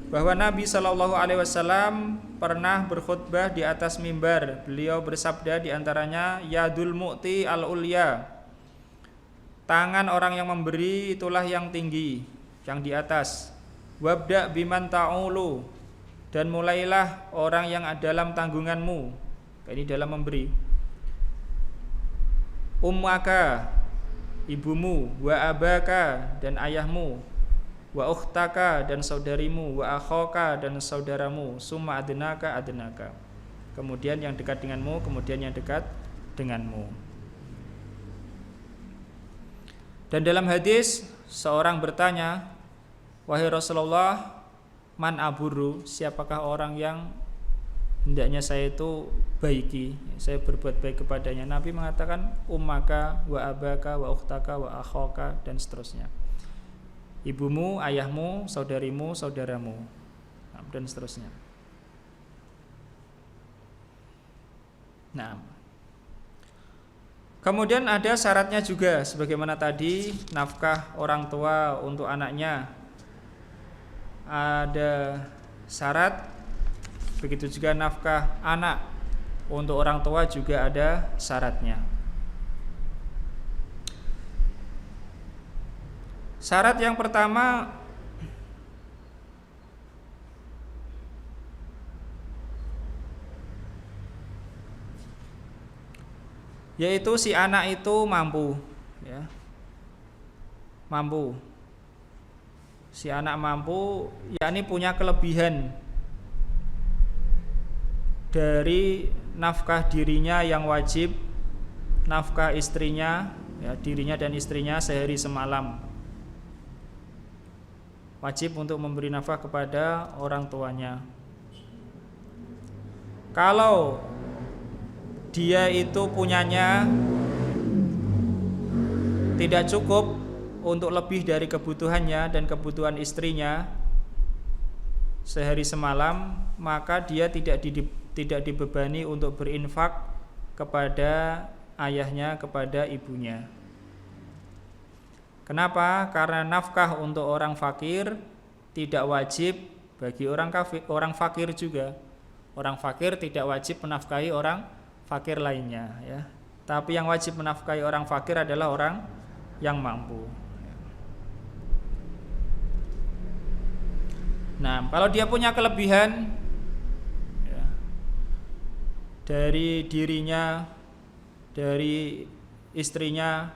bahwa Nabi Shallallahu Alaihi Wasallam pernah berkhutbah di atas mimbar. Beliau bersabda di antaranya, yadul mu'ti al ulya, tangan orang yang memberi itulah yang tinggi, yang di atas. Wabda biman ta'ulu, dan mulailah orang yang dalam tanggunganmu, ini dalam memberi. Ummaka, ibumu, wa abaka, dan ayahmu, wa ukhtaka, dan saudarimu, wa akhaka, dan saudaramu, summa adnaka, kemudian yang dekat denganmu, kemudian yang dekat denganmu. Dan dalam hadis seorang bertanya, wahai Rasulullah, man aburu, siapakah orang yang hendaknya saya itu baiki, saya berbuat baik kepadanya. Nabi mengatakan ummaka wa abaka wa ukhtaka wa akhaka dan seterusnya. Ibumu, ayahmu, saudarimu, saudaramu dan seterusnya. Nah, kemudian ada syaratnya juga, sebagaimana tadi nafkah orang tua untuk anaknya ada syarat, begitu juga nafkah anak untuk orang tua juga ada syaratnya. Syarat yang pertama yaitu si anak itu mampu, ya. Mampu. Si anak mampu, yakni punya kelebihan dari nafkah dirinya yang wajib, nafkah istrinya, ya, dirinya dan istrinya sehari semalam. Wajib untuk memberi nafkah kepada orang tuanya. Kalau dia itu punyanya tidak cukup untuk lebih dari kebutuhannya dan kebutuhan istrinya sehari semalam, maka dia tidak dibebani untuk berinfak kepada ayahnya, kepada ibunya. Kenapa? Karena nafkah untuk orang fakir tidak wajib bagi orang fakir juga. Orang fakir tidak wajib menafkahi orang fakir lainnya, ya. Tapi yang wajib menafkahi orang fakir adalah orang yang mampu. Nah, kalau dia punya kelebihan, ya, dari dirinya, dari istrinya,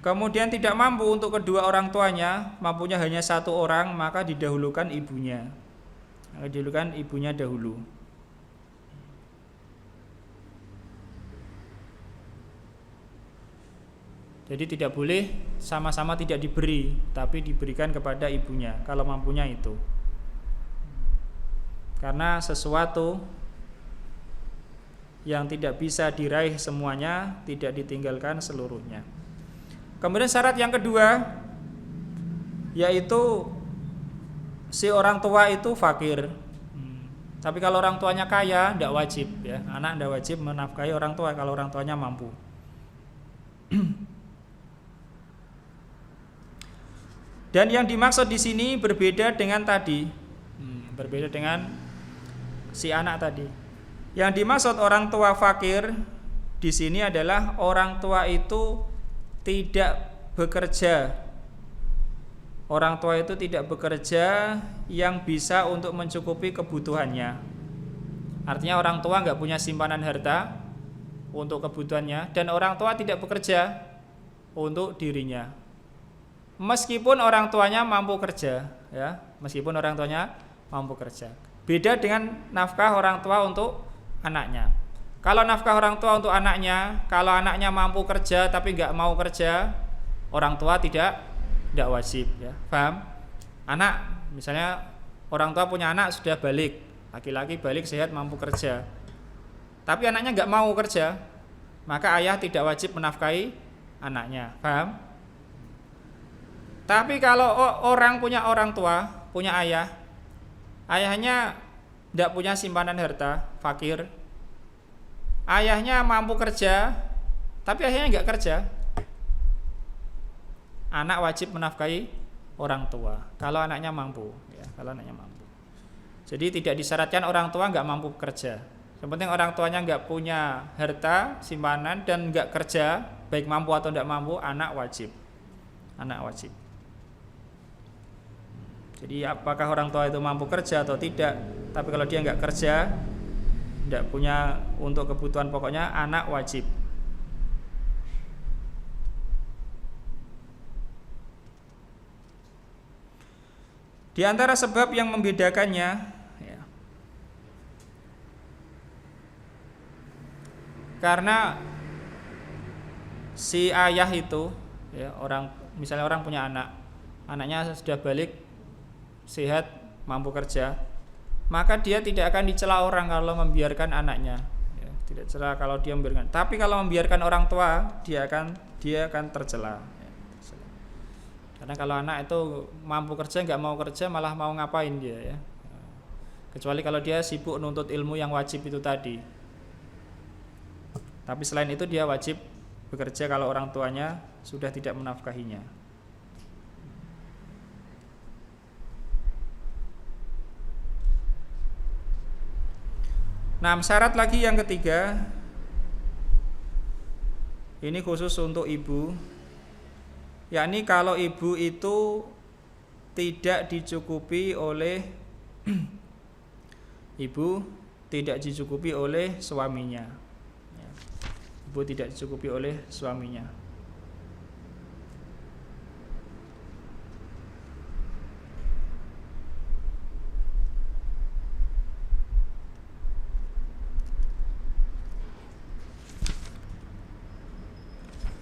kemudian tidak mampu untuk kedua orang tuanya, mampunya hanya satu orang, maka didahulukan ibunya. Didahulukan ibunya dahulu. Jadi tidak boleh sama-sama tidak diberi, tapi diberikan kepada ibunya kalau mampunya itu. Karena sesuatu yang tidak bisa diraih semuanya tidak ditinggalkan seluruhnya. Kemudian syarat yang kedua yaitu si orang tua itu fakir. Tapi kalau orang tuanya kaya tidak wajib, ya. Anak tidak wajib menafkahi orang tua kalau orang tuanya mampu. Dan yang dimaksud di sini berbeda dengan tadi, berbeda dengan si anak tadi. Yang dimaksud orang tua fakir di sini adalah orang tua itu tidak bekerja. Orang tua itu tidak bekerja yang bisa untuk mencukupi kebutuhannya. Artinya orang tua nggak punya simpanan harta untuk kebutuhannya, dan orang tua tidak bekerja untuk dirinya. Meskipun orang tuanya mampu kerja, ya, meskipun orang tuanya mampu kerja. Beda dengan nafkah orang tua untuk anaknya. Kalau nafkah orang tua untuk anaknya, kalau anaknya mampu kerja tapi nggak mau kerja, orang tua tidak wajib, ya. Paham? Anak, misalnya orang tua punya anak sudah balik, laki-laki balik sehat mampu kerja, tapi anaknya nggak mau kerja, maka ayah tidak wajib menafkahi anaknya. Paham? Tapi kalau orang punya orang tua, punya ayah, ayahnya tidak punya simpanan harta, fakir, ayahnya mampu kerja, tapi ayahnya nggak kerja, anak wajib menafkahi orang tua kalau anaknya mampu, ya, kalau anaknya mampu. Jadi tidak disyaratkan orang tua nggak mampu kerja. Yang penting orang tuanya nggak punya harta simpanan dan nggak kerja, baik mampu atau tidak mampu, anak wajib. Anak wajib. Jadi apakah orang tua itu mampu kerja atau tidak, tapi kalau dia nggak kerja, tidak punya untuk kebutuhan pokoknya, anak wajib. Di antara sebab yang membedakannya, ya, karena si ayah itu, ya, misalnya orang punya anak, anaknya sudah balik, sehat, mampu kerja, maka dia tidak akan dicela orang kalau membiarkan anaknya, ya, tidak cela kalau dia membiarkan. Tapi kalau membiarkan orang tua, dia akan tercela, ya, tercela. Karena kalau anak itu mampu kerja, nggak mau kerja, malah mau ngapain dia, ya. Kecuali kalau dia sibuk nuntut ilmu yang wajib itu tadi. Tapi selain itu dia wajib bekerja kalau orang tuanya sudah tidak menafkahinya. Nah, syarat lagi yang ketiga, ini khusus untuk ibu, yakni kalau ibu itu tidak dicukupi oleh suaminya, ya. Ibu tidak dicukupi oleh suaminya.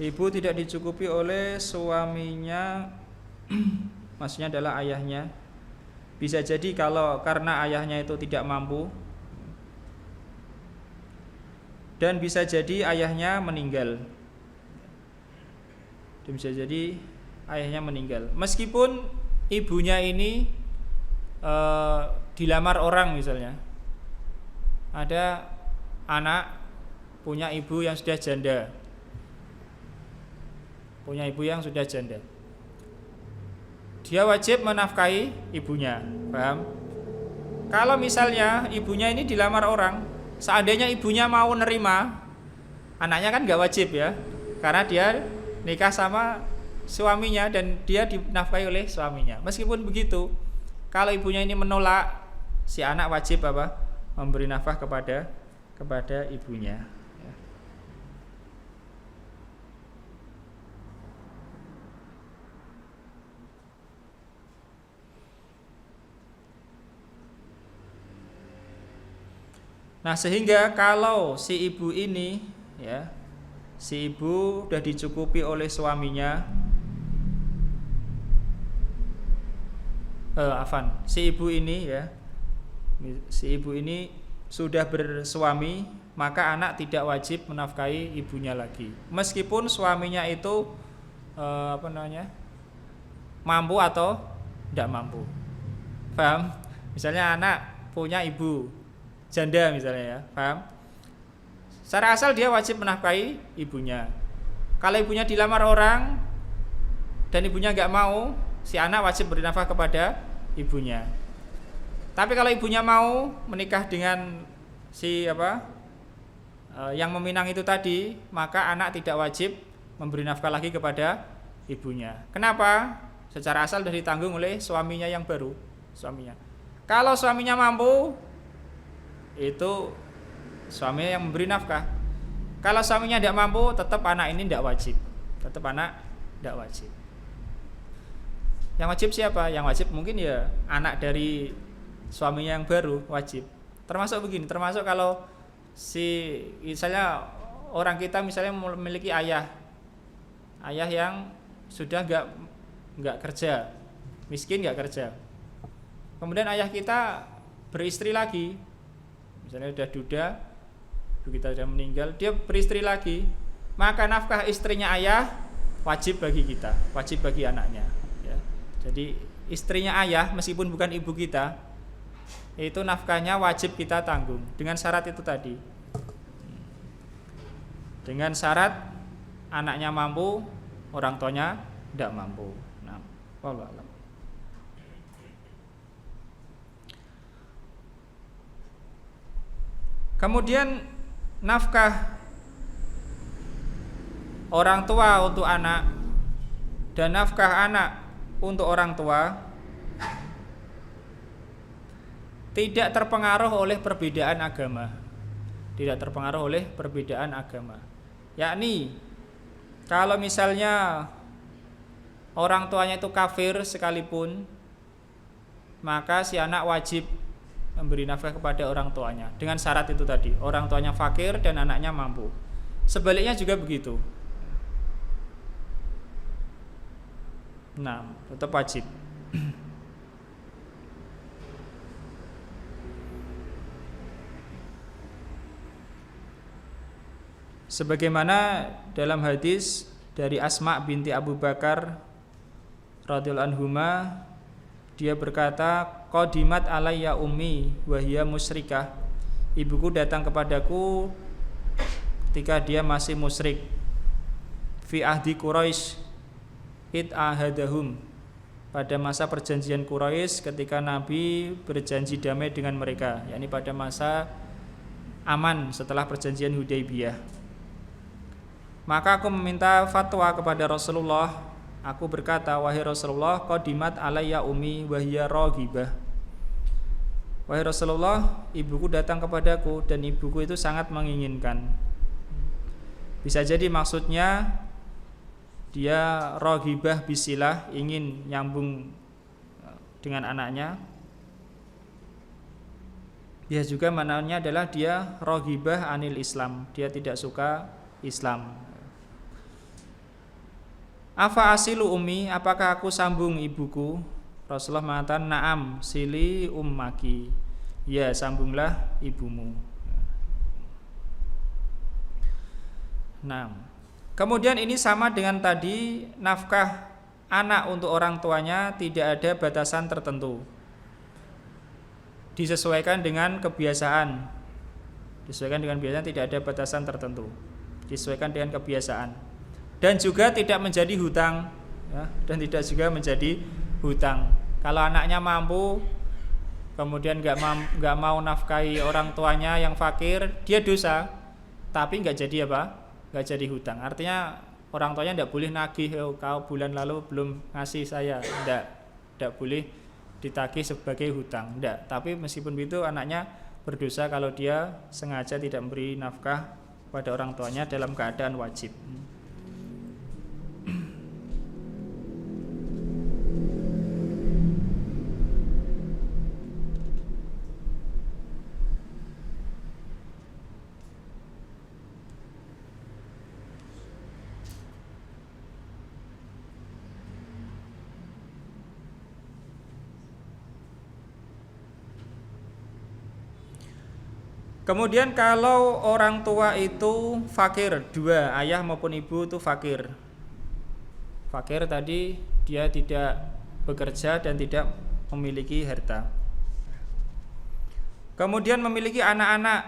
Ibu tidak dicukupi oleh suaminya, maksudnya adalah ayahnya. Bisa jadi kalau karena ayahnya itu tidak mampu, dan bisa jadi ayahnya meninggal. Dan bisa jadi ayahnya meninggal. Meskipun ibunya ini dilamar orang misalnya. Ada anak punya ibu yang sudah janda. Dia wajib menafkahi ibunya, paham? Kalau misalnya ibunya ini dilamar orang, seandainya ibunya mau nerima, anaknya kan gak wajib ya, karena dia nikah sama suaminya dan dia dinafkahi oleh suaminya. Meskipun begitu, kalau ibunya ini menolak, si anak wajib apa? Memberi nafkah kepada ibunya. Nah, sehingga kalau si ibu ini, ya, si ibu sudah dicukupi oleh suaminya, si ibu ini, ya, si ibu ini sudah bersuami, maka anak tidak wajib menafkahi ibunya lagi, meskipun suaminya itu mampu atau tidak mampu. Paham? Misalnya anak punya ibu janda misalnya, ya, paham? Secara asal dia wajib menafkahi ibunya. Kalau ibunya dilamar orang dan ibunya nggak mau, si anak wajib beri nafkah kepada ibunya. Tapi kalau ibunya mau menikah dengan si yang meminang itu tadi, maka anak tidak wajib memberi nafkah lagi kepada ibunya. Kenapa? Secara asal sudah ditanggung oleh suaminya yang baru, suaminya. Kalau suaminya mampu, itu suaminya yang memberi nafkah. Kalau suaminya tidak mampu, tetap anak ini tidak wajib. Yang wajib siapa? Yang wajib mungkin ya anak dari suaminya yang baru wajib. Termasuk begini, termasuk kalau misalnya orang kita misalnya memiliki ayah yang sudah nggak kerja, miskin nggak kerja. Kemudian ayah kita beristri lagi. Misalnya udah duda, ibu kita sudah meninggal, dia beristri lagi, maka nafkah istrinya ayah wajib bagi kita, wajib bagi anaknya, ya. Jadi istrinya ayah meskipun bukan ibu kita, itu nafkahnya wajib kita tanggung dengan syarat itu tadi. Dengan syarat anaknya mampu, orang tuanya tidak mampu. Nah, wallahu a'lam. Kemudian nafkah orang tua untuk anak dan nafkah anak untuk orang tua tidak terpengaruh oleh perbedaan agama. Yakni kalau misalnya orang tuanya itu kafir sekalipun, maka si anak wajib memberi nafkah kepada orang tuanya dengan syarat itu tadi, orang tuanya fakir dan anaknya mampu. Sebaliknya juga begitu. Nah, tetap wajib. Sebagaimana dalam hadis dari Asma binti Abu Bakar radhiyallahu anhuma, dia berkata, qadimat alayya ummi wa hiya musyrikah. Ibuku datang kepadaku ketika dia masih musyrik. Fi ahdi Quraisy id ahadahum, pada masa perjanjian Quraisy ketika Nabi berjanji damai dengan mereka, yakni pada masa aman setelah perjanjian Hudaybiyah. Maka aku meminta fatwa kepada Rasulullah. Aku berkata, wahai Rasulullah, qadimat alayya ummi wa hiya raghibah. Wahai Rasulullah, ibuku datang kepadaku dan ibuku itu sangat menginginkan. Bisa jadi maksudnya dia raghibah bisilah, ingin nyambung dengan anaknya. Dia juga maknanya adalah dia raghibah anil Islam, dia tidak suka Islam. Afa asilu ummi, apakah aku sambung ibuku? Rasulullah mengatakan, na'am sili ummaki, ya sambunglah ibumu. Nah, kemudian ini sama dengan tadi, nafkah anak untuk orang tuanya tidak ada batasan tertentu, disesuaikan dengan kebiasaan. Disesuaikan dengan kebiasaan, tidak ada batasan tertentu, disesuaikan dengan kebiasaan. Dan juga tidak menjadi hutang, ya, dan tidak juga menjadi hutang. Kalau anaknya mampu, kemudian nggak mau nafkahi orang tuanya yang fakir, dia dosa, tapi nggak jadi apa? Nggak jadi hutang. Artinya orang tuanya tidak boleh nagih, oh, kau bulan lalu belum ngasih saya, tidak boleh ditagih sebagai hutang, tidak. Tapi meskipun begitu anaknya berdosa kalau dia sengaja tidak memberi nafkah pada orang tuanya dalam keadaan wajib. Kemudian kalau orang tua itu fakir, dua, ayah maupun ibu itu fakir. Fakir tadi dia tidak bekerja dan tidak memiliki harta. Kemudian memiliki anak-anak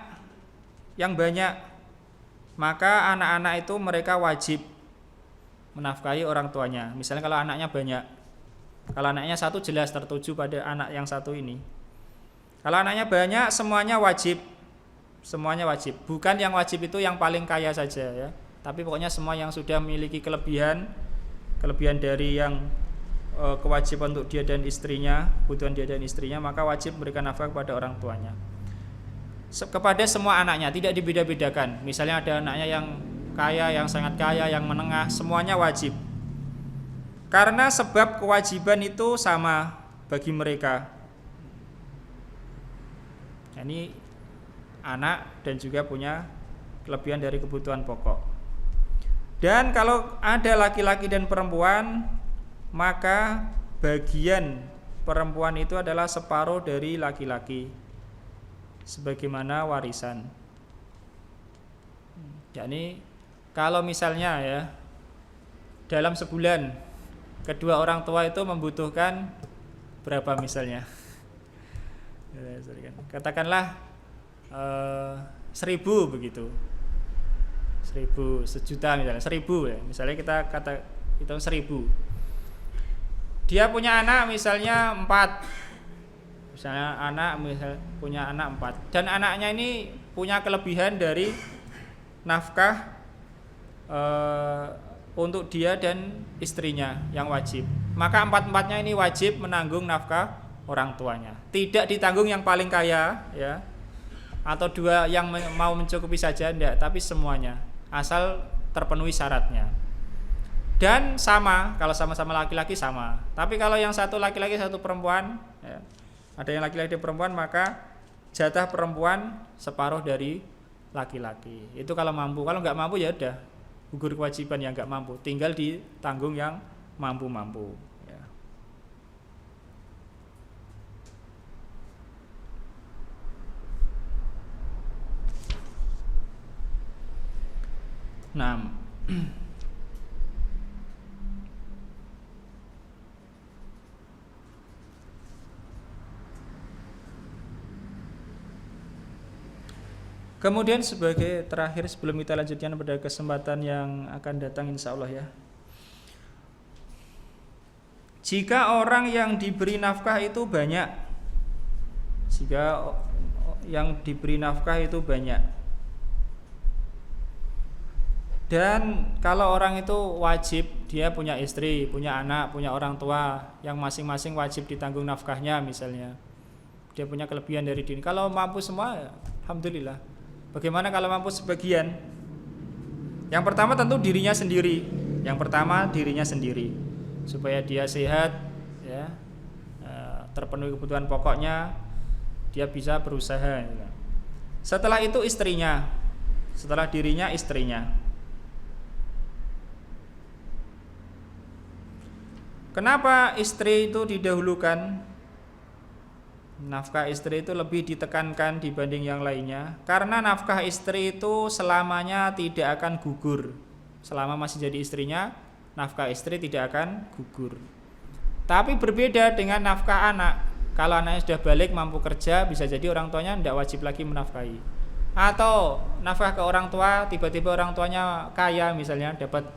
yang banyak, maka anak-anak itu mereka wajib menafkahi orang tuanya. Misalnya kalau anaknya banyak, kalau anaknya satu jelas tertuju pada anak yang satu ini. Kalau anaknya banyak, semuanya wajib. Semuanya wajib. Bukan yang wajib itu yang paling kaya saja, ya. Tapi pokoknya semua yang sudah memiliki kelebihan dari yang kewajiban untuk dia dan istrinya, kebutuhan dia dan istrinya, maka wajib memberikan nafkah kepada orang tuanya. Kepada semua anaknya, tidak dibeda-bedakan. Misalnya ada anaknya yang kaya, yang sangat kaya, yang menengah, semuanya wajib. Karena sebab kewajiban itu sama bagi mereka. Ini anak dan juga punya kelebihan dari kebutuhan pokok. Dan kalau ada laki-laki dan perempuan, maka bagian perempuan itu adalah separuh dari laki-laki sebagaimana warisan. Yakni kalau misalnya ya dalam sebulan kedua orang tua itu membutuhkan berapa misalnya, katakanlah 1.000 begitu, 1.000, sejuta misalnya, 1.000 ya. Misalnya kita hitung 1.000. Dia punya anak misalnya 4. Misalnya punya anak 4. Dan anaknya ini punya kelebihan dari nafkah untuk dia dan istrinya yang wajib. Maka 4-4-nya ini wajib menanggung nafkah orang tuanya. Tidak ditanggung yang paling kaya, ya. Atau 2 yang mau mencukupi saja, enggak, tapi semuanya asal terpenuhi syaratnya. Dan sama, kalau sama-sama laki-laki sama. Tapi kalau yang satu laki-laki satu perempuan, ya, ada yang laki-laki dan perempuan, maka jatah perempuan separuh dari laki-laki. Itu kalau mampu. Kalau nggak mampu ya udah gugur kewajiban yang nggak mampu, tinggal ditanggung yang mampu-mampu. Nah, kemudian sebagai terakhir sebelum kita lanjutkan pada kesempatan yang akan datang insya Allah ya. Jika orang yang diberi nafkah itu banyak, jika yang diberi nafkah itu banyak, dan kalau orang itu wajib, dia punya istri, punya anak, punya orang tua yang masing-masing wajib ditanggung nafkahnya misalnya, dia punya kelebihan dari diri. Kalau mampu semua, alhamdulillah. Bagaimana kalau mampu sebagian? Yang pertama tentu dirinya sendiri. Yang pertama dirinya sendiri, supaya dia sehat, ya, terpenuhi kebutuhan pokoknya, dia bisa berusaha. Setelah itu istrinya, setelah dirinya istrinya. Kenapa istri itu didahulukan? Nafkah istri itu lebih ditekankan dibanding yang lainnya, karena nafkah istri itu selamanya tidak akan gugur. Selama masih jadi istrinya, nafkah istri tidak akan gugur. Tapi berbeda dengan nafkah anak. Kalau anaknya sudah balik mampu kerja, bisa jadi orang tuanya tidak wajib lagi menafkahi. Atau nafkah ke orang tua, tiba-tiba orang tuanya kaya misalnya, dapat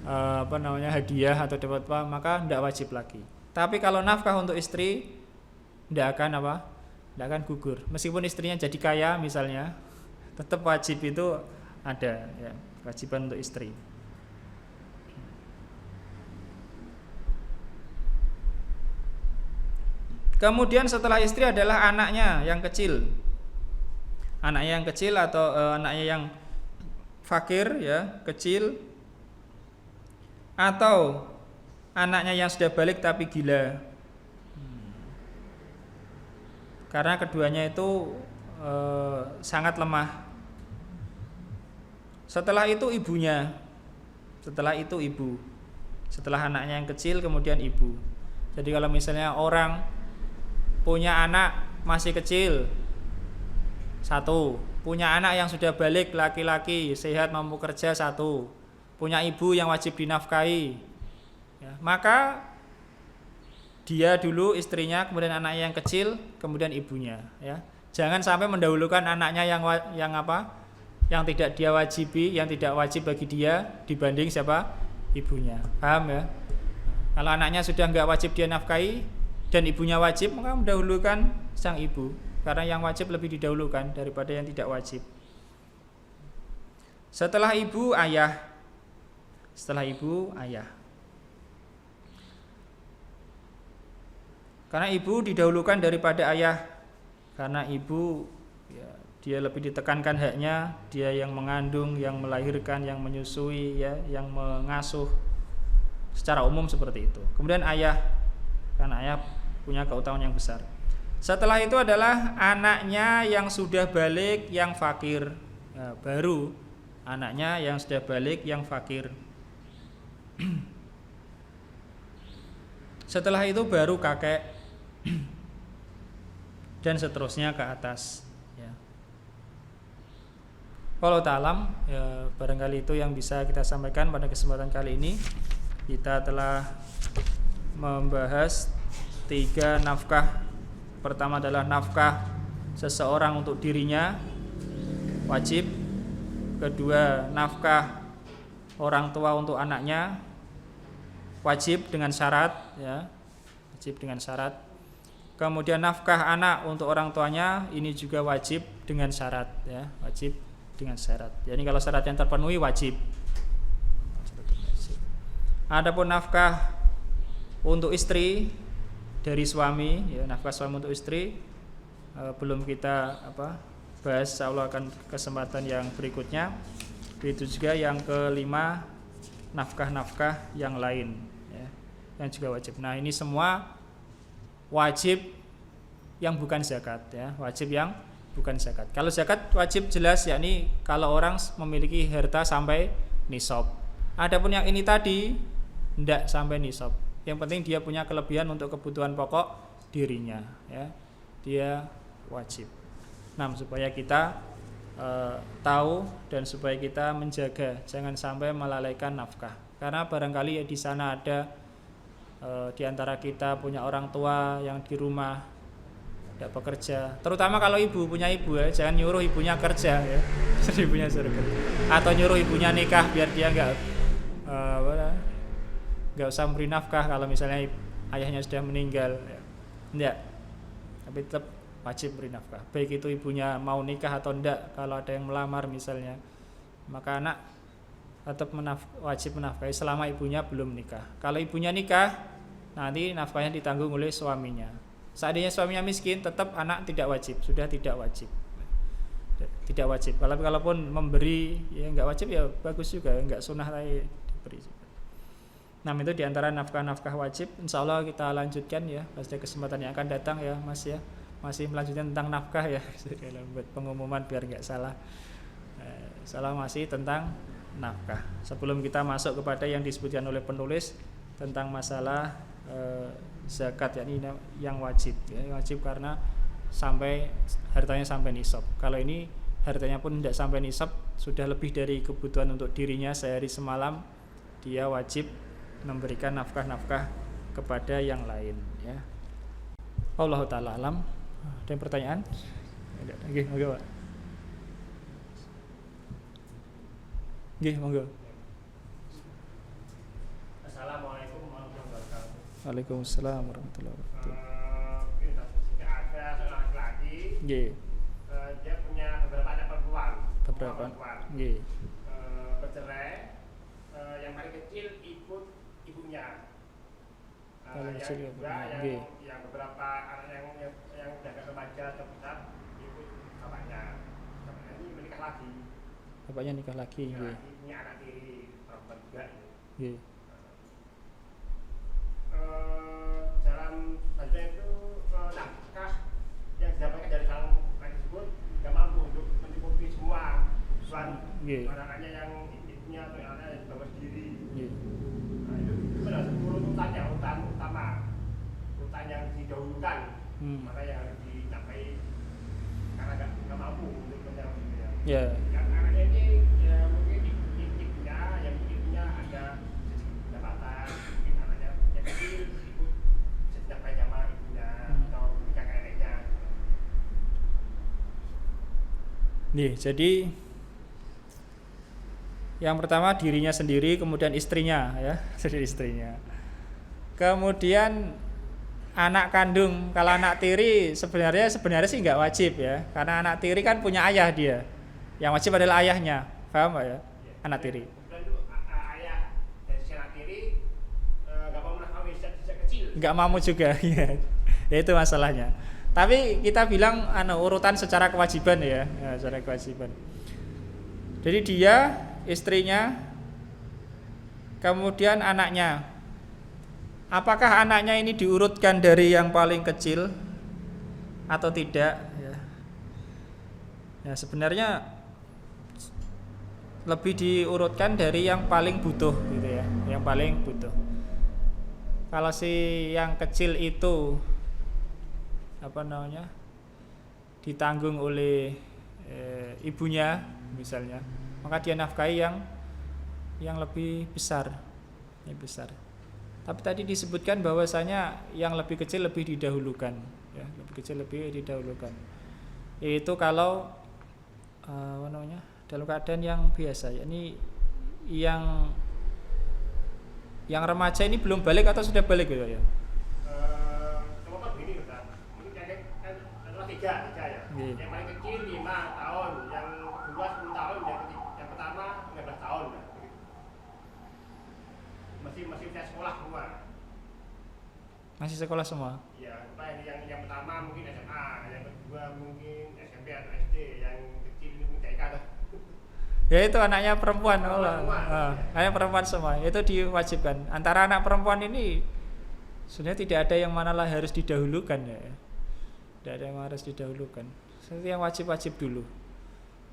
hadiah atau dapat apa, maka tidak wajib lagi. Tapi kalau nafkah untuk istri tidak akan gugur. Meskipun istrinya jadi kaya misalnya, tetap wajib itu ada, ya, kewajiban untuk istri. Kemudian setelah istri adalah anaknya yang kecil. Anaknya yang kecil atau anaknya yang fakir, ya, kecil, atau anaknya yang sudah balik tapi gila. Karena keduanya itu sangat lemah. Setelah itu ibunya, setelah itu ibu, setelah anaknya yang kecil kemudian ibu. Jadi kalau misalnya orang punya anak masih kecil satu, punya anak yang sudah balik laki-laki sehat mampu kerja satu, punya ibu yang wajib dinafkahi, ya, maka dia dulu istrinya, kemudian anaknya yang kecil, kemudian ibunya, ya. Jangan sampai mendahulukan anaknya yang tidak dia wajibi, yang tidak wajib bagi dia dibanding siapa? Ibunya. Paham ya? Kalau anaknya sudah enggak wajib dia nafkahi dan ibunya wajib, maka mendahulukan sang ibu, karena yang wajib lebih didahulukan daripada yang tidak wajib. Setelah ibu, ayah. Setelah ibu, ayah. Karena ibu didahulukan daripada ayah, karena ibu, ya, dia lebih ditekankan haknya, dia yang mengandung, yang melahirkan, yang menyusui, ya, yang mengasuh, secara umum seperti itu. Kemudian ayah, karena ayah punya keutamaan yang besar. Setelah itu adalah anaknya yang sudah balik, yang fakir, ya, baru anaknya yang sudah balik, yang fakir. Setelah itu baru kakek, dan seterusnya ke atas, ya. Wallahu ta'alam, ya, barangkali itu yang bisa kita sampaikan pada kesempatan kali ini. Kita telah membahas 3 nafkah. Pertama adalah nafkah seseorang untuk dirinya, wajib. Kedua, nafkah orang tua untuk anaknya, wajib dengan syarat, ya, wajib dengan syarat. Kemudian nafkah anak untuk orang tuanya, ini juga wajib dengan syarat, ya, wajib dengan syarat. Jadi kalau syarat yang terpenuhi wajib. Adapun nafkah untuk istri dari suami, ya, nafkah suami untuk istri belum kita bahas, insyaallah akan kesempatan yang berikutnya. Itu juga yang kelima, nafkah-nafkah yang lain, ya, yang juga wajib. Nah, ini semua wajib yang bukan zakat, ya, wajib yang bukan zakat. Kalau zakat wajib jelas, yakni kalau orang memiliki harta sampai nisab. Adapun yang ini tadi tidak sampai nisab. Yang penting dia punya kelebihan untuk kebutuhan pokok dirinya, ya, dia wajib. Nah, supaya kita tahu dan supaya kita menjaga jangan sampai melalaikan nafkah. Karena barangkali di sana ada di antara kita punya orang tua yang di rumah tidak bekerja. Terutama kalau ibu punya ibu ya, jangan nyuruh ibunya kerja ya, ibunya suruh kerja. Atau nyuruh ibunya nikah biar dia nggak usah memberi nafkah kalau misalnya ayahnya sudah meninggal. Ya. Enggak, tapi tetap wajib beri nafkah. Baik itu ibunya mau nikah atau enggak, kalau ada yang melamar misalnya, maka anak tetap wajib menafkahi selama ibunya belum nikah. Kalau ibunya nikah, nanti nafkahnya ditanggung oleh suaminya. Seandainya suaminya miskin, tetap anak tidak wajib, sudah tidak wajib. Tidak wajib. Kalaupun memberi ya enggak wajib ya bagus juga, enggak sunnah tapi diberi. Nah itu diantara nafkah-nafkah wajib. Insya Allah kita lanjutkan ya pada kesempatan yang akan datang ya Mas ya. Masih melanjutkan tentang nafkah ya, buat pengumuman biar nggak salah. Salah masih tentang nafkah. Sebelum kita masuk kepada yang disebutkan oleh penulis tentang masalah zakat, yakni yang wajib. Ya, wajib karena hartanya sampai nisab. Kalau ini hartanya pun tidak sampai nisab, sudah lebih dari kebutuhan untuk dirinya sehari semalam, dia wajib memberikan nafkah-nafkah kepada yang lain. Ya. Allahu ta'ala alam. Ada pertanyaan? Nggih, monggo, Pak. Nggih, monggo. Assalamualaikum warahmatullahi wabarakatuh. Waalaikumsalam warahmatullahi wabarakatuh. Jika ada seorang laki, Nggih. dia punya beberapa anak perempuan. Nggih. Bercerai, yang paling kecil ikut ibunya. Paling Yang kecil kedua, nggih. yang beberapa anak yang sudah agak remaja atau besar ikut bapaknya. Bapaknya ini menikah lagi. Bapaknya nikah lagi, nggih. Punya anak tiri perempuan juga. Nggih. Dalam selanjutnya itu nafkah yang didapatkan dari sang laki tersebut tidak mampu untuk mencukupi semua kebutuhan anaknya yang ibunya atau yang anaknya yang bawa sendiri. Nah, itu benar urutannya, urutan utama, urutan yang didahulukan, mana yang harus dicapai karena nggak mampu untuk menjawabnya. Yang anaknya ini ya mungkin ibunya ada pendapatan, mungkin anaknya yang kecil ikut sejak sama ibunya atau kakak neneknya. Nih, jadi yang pertama dirinya sendiri, kemudian istrinya ya, jadi istrinya. Kemudian anak kandung, kalau anak tiri sebenarnya sih nggak wajib ya, karena anak tiri kan punya ayah dia. Yang wajib adalah ayahnya, paham Pak ya? Anak tiri. Kemudian itu ayah dari si anak tiri nggak mau menafkahi sejak kecil. Nggak mau juga, ya itu masalahnya. Tapi kita bilang urutan secara kewajiban ya, secara kewajiban. Jadi dia, istrinya, kemudian anaknya. Apakah anaknya ini diurutkan dari yang paling kecil atau tidak? Ya sebenarnya lebih diurutkan dari yang paling butuh gitu ya, yang paling butuh. Kalau si yang kecil itu ditanggung oleh ibunya misalnya, maka dia nafkahi yang lebih besar. Tapi tadi disebutkan bahwasanya yang lebih kecil lebih didahulukan, ya, lebih kecil lebih didahulukan. Yaitu kalau dalam keadaan yang biasa, yakni yang remaja ini belum balik atau sudah balik gitu ya? Contoh begini Ustaz, mungkin adalah tiga ya. Yang paling kecil 5 tahun, yang kedua 10 tahun, yang pertama 15 tahun. Masih usia sekolah semua. Masih sekolah semua? Iya, yang pertama mungkin SMA, yang kedua mungkin SMP atau SD, yang kecil mungkin TK atau ya itu anaknya perempuan, anaknya perempuan semua, itu diwajibkan. Antara anak perempuan ini sebenarnya tidak ada yang mana lah harus didahulukan ya, tidak ada yang harus didahulukan. Seperti yang wajib-wajib dulu.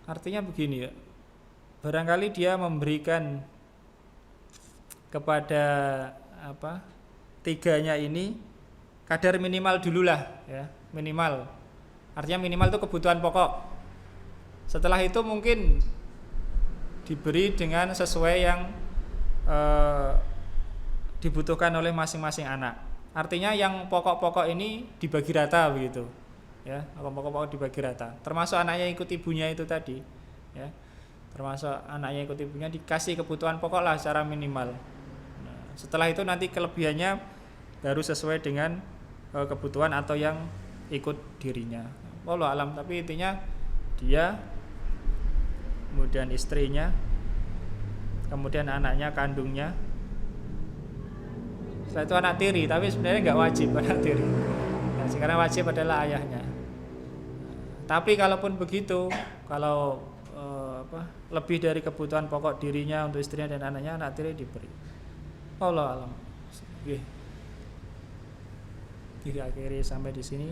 Artinya begini ya, barangkali dia memberikan kepada tiganya ini kadar minimal dululah ya, minimal. Artinya minimal itu kebutuhan pokok. Setelah itu mungkin diberi dengan sesuai yang dibutuhkan oleh masing-masing anak. Artinya yang pokok-pokok ini dibagi rata begitu, ya. Pokok-pokok dibagi rata. Termasuk anaknya ikut ibunya itu tadi, ya. Termasuk anaknya ikut ibunya dikasih kebutuhan pokok lah secara minimal. Nah, setelah itu nanti kelebihannya baru sesuai dengan kebutuhan atau yang ikut dirinya. Wallahu alam, tapi intinya dia, kemudian istrinya, kemudian anaknya kandungnya. Setelah itu anak tiri, tapi sebenarnya nggak wajib anak tiri. Nah, sekarang wajib adalah ayahnya. Tapi kalaupun begitu, kalau lebih dari kebutuhan pokok dirinya untuk istrinya dan anaknya, anak tiri diberi. Wallahu alam. Oke. Kita akhiri sampai di sini.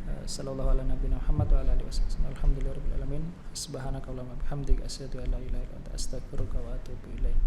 Sallallahu ala nabiyina Muhammad wa ala alihi wasallam. Alhamdulillahirabbil alamin. Subhanakallahumma wa bihamdika asyhadu an la ilaha illa anta astaghfiruka wa atubu ilaik.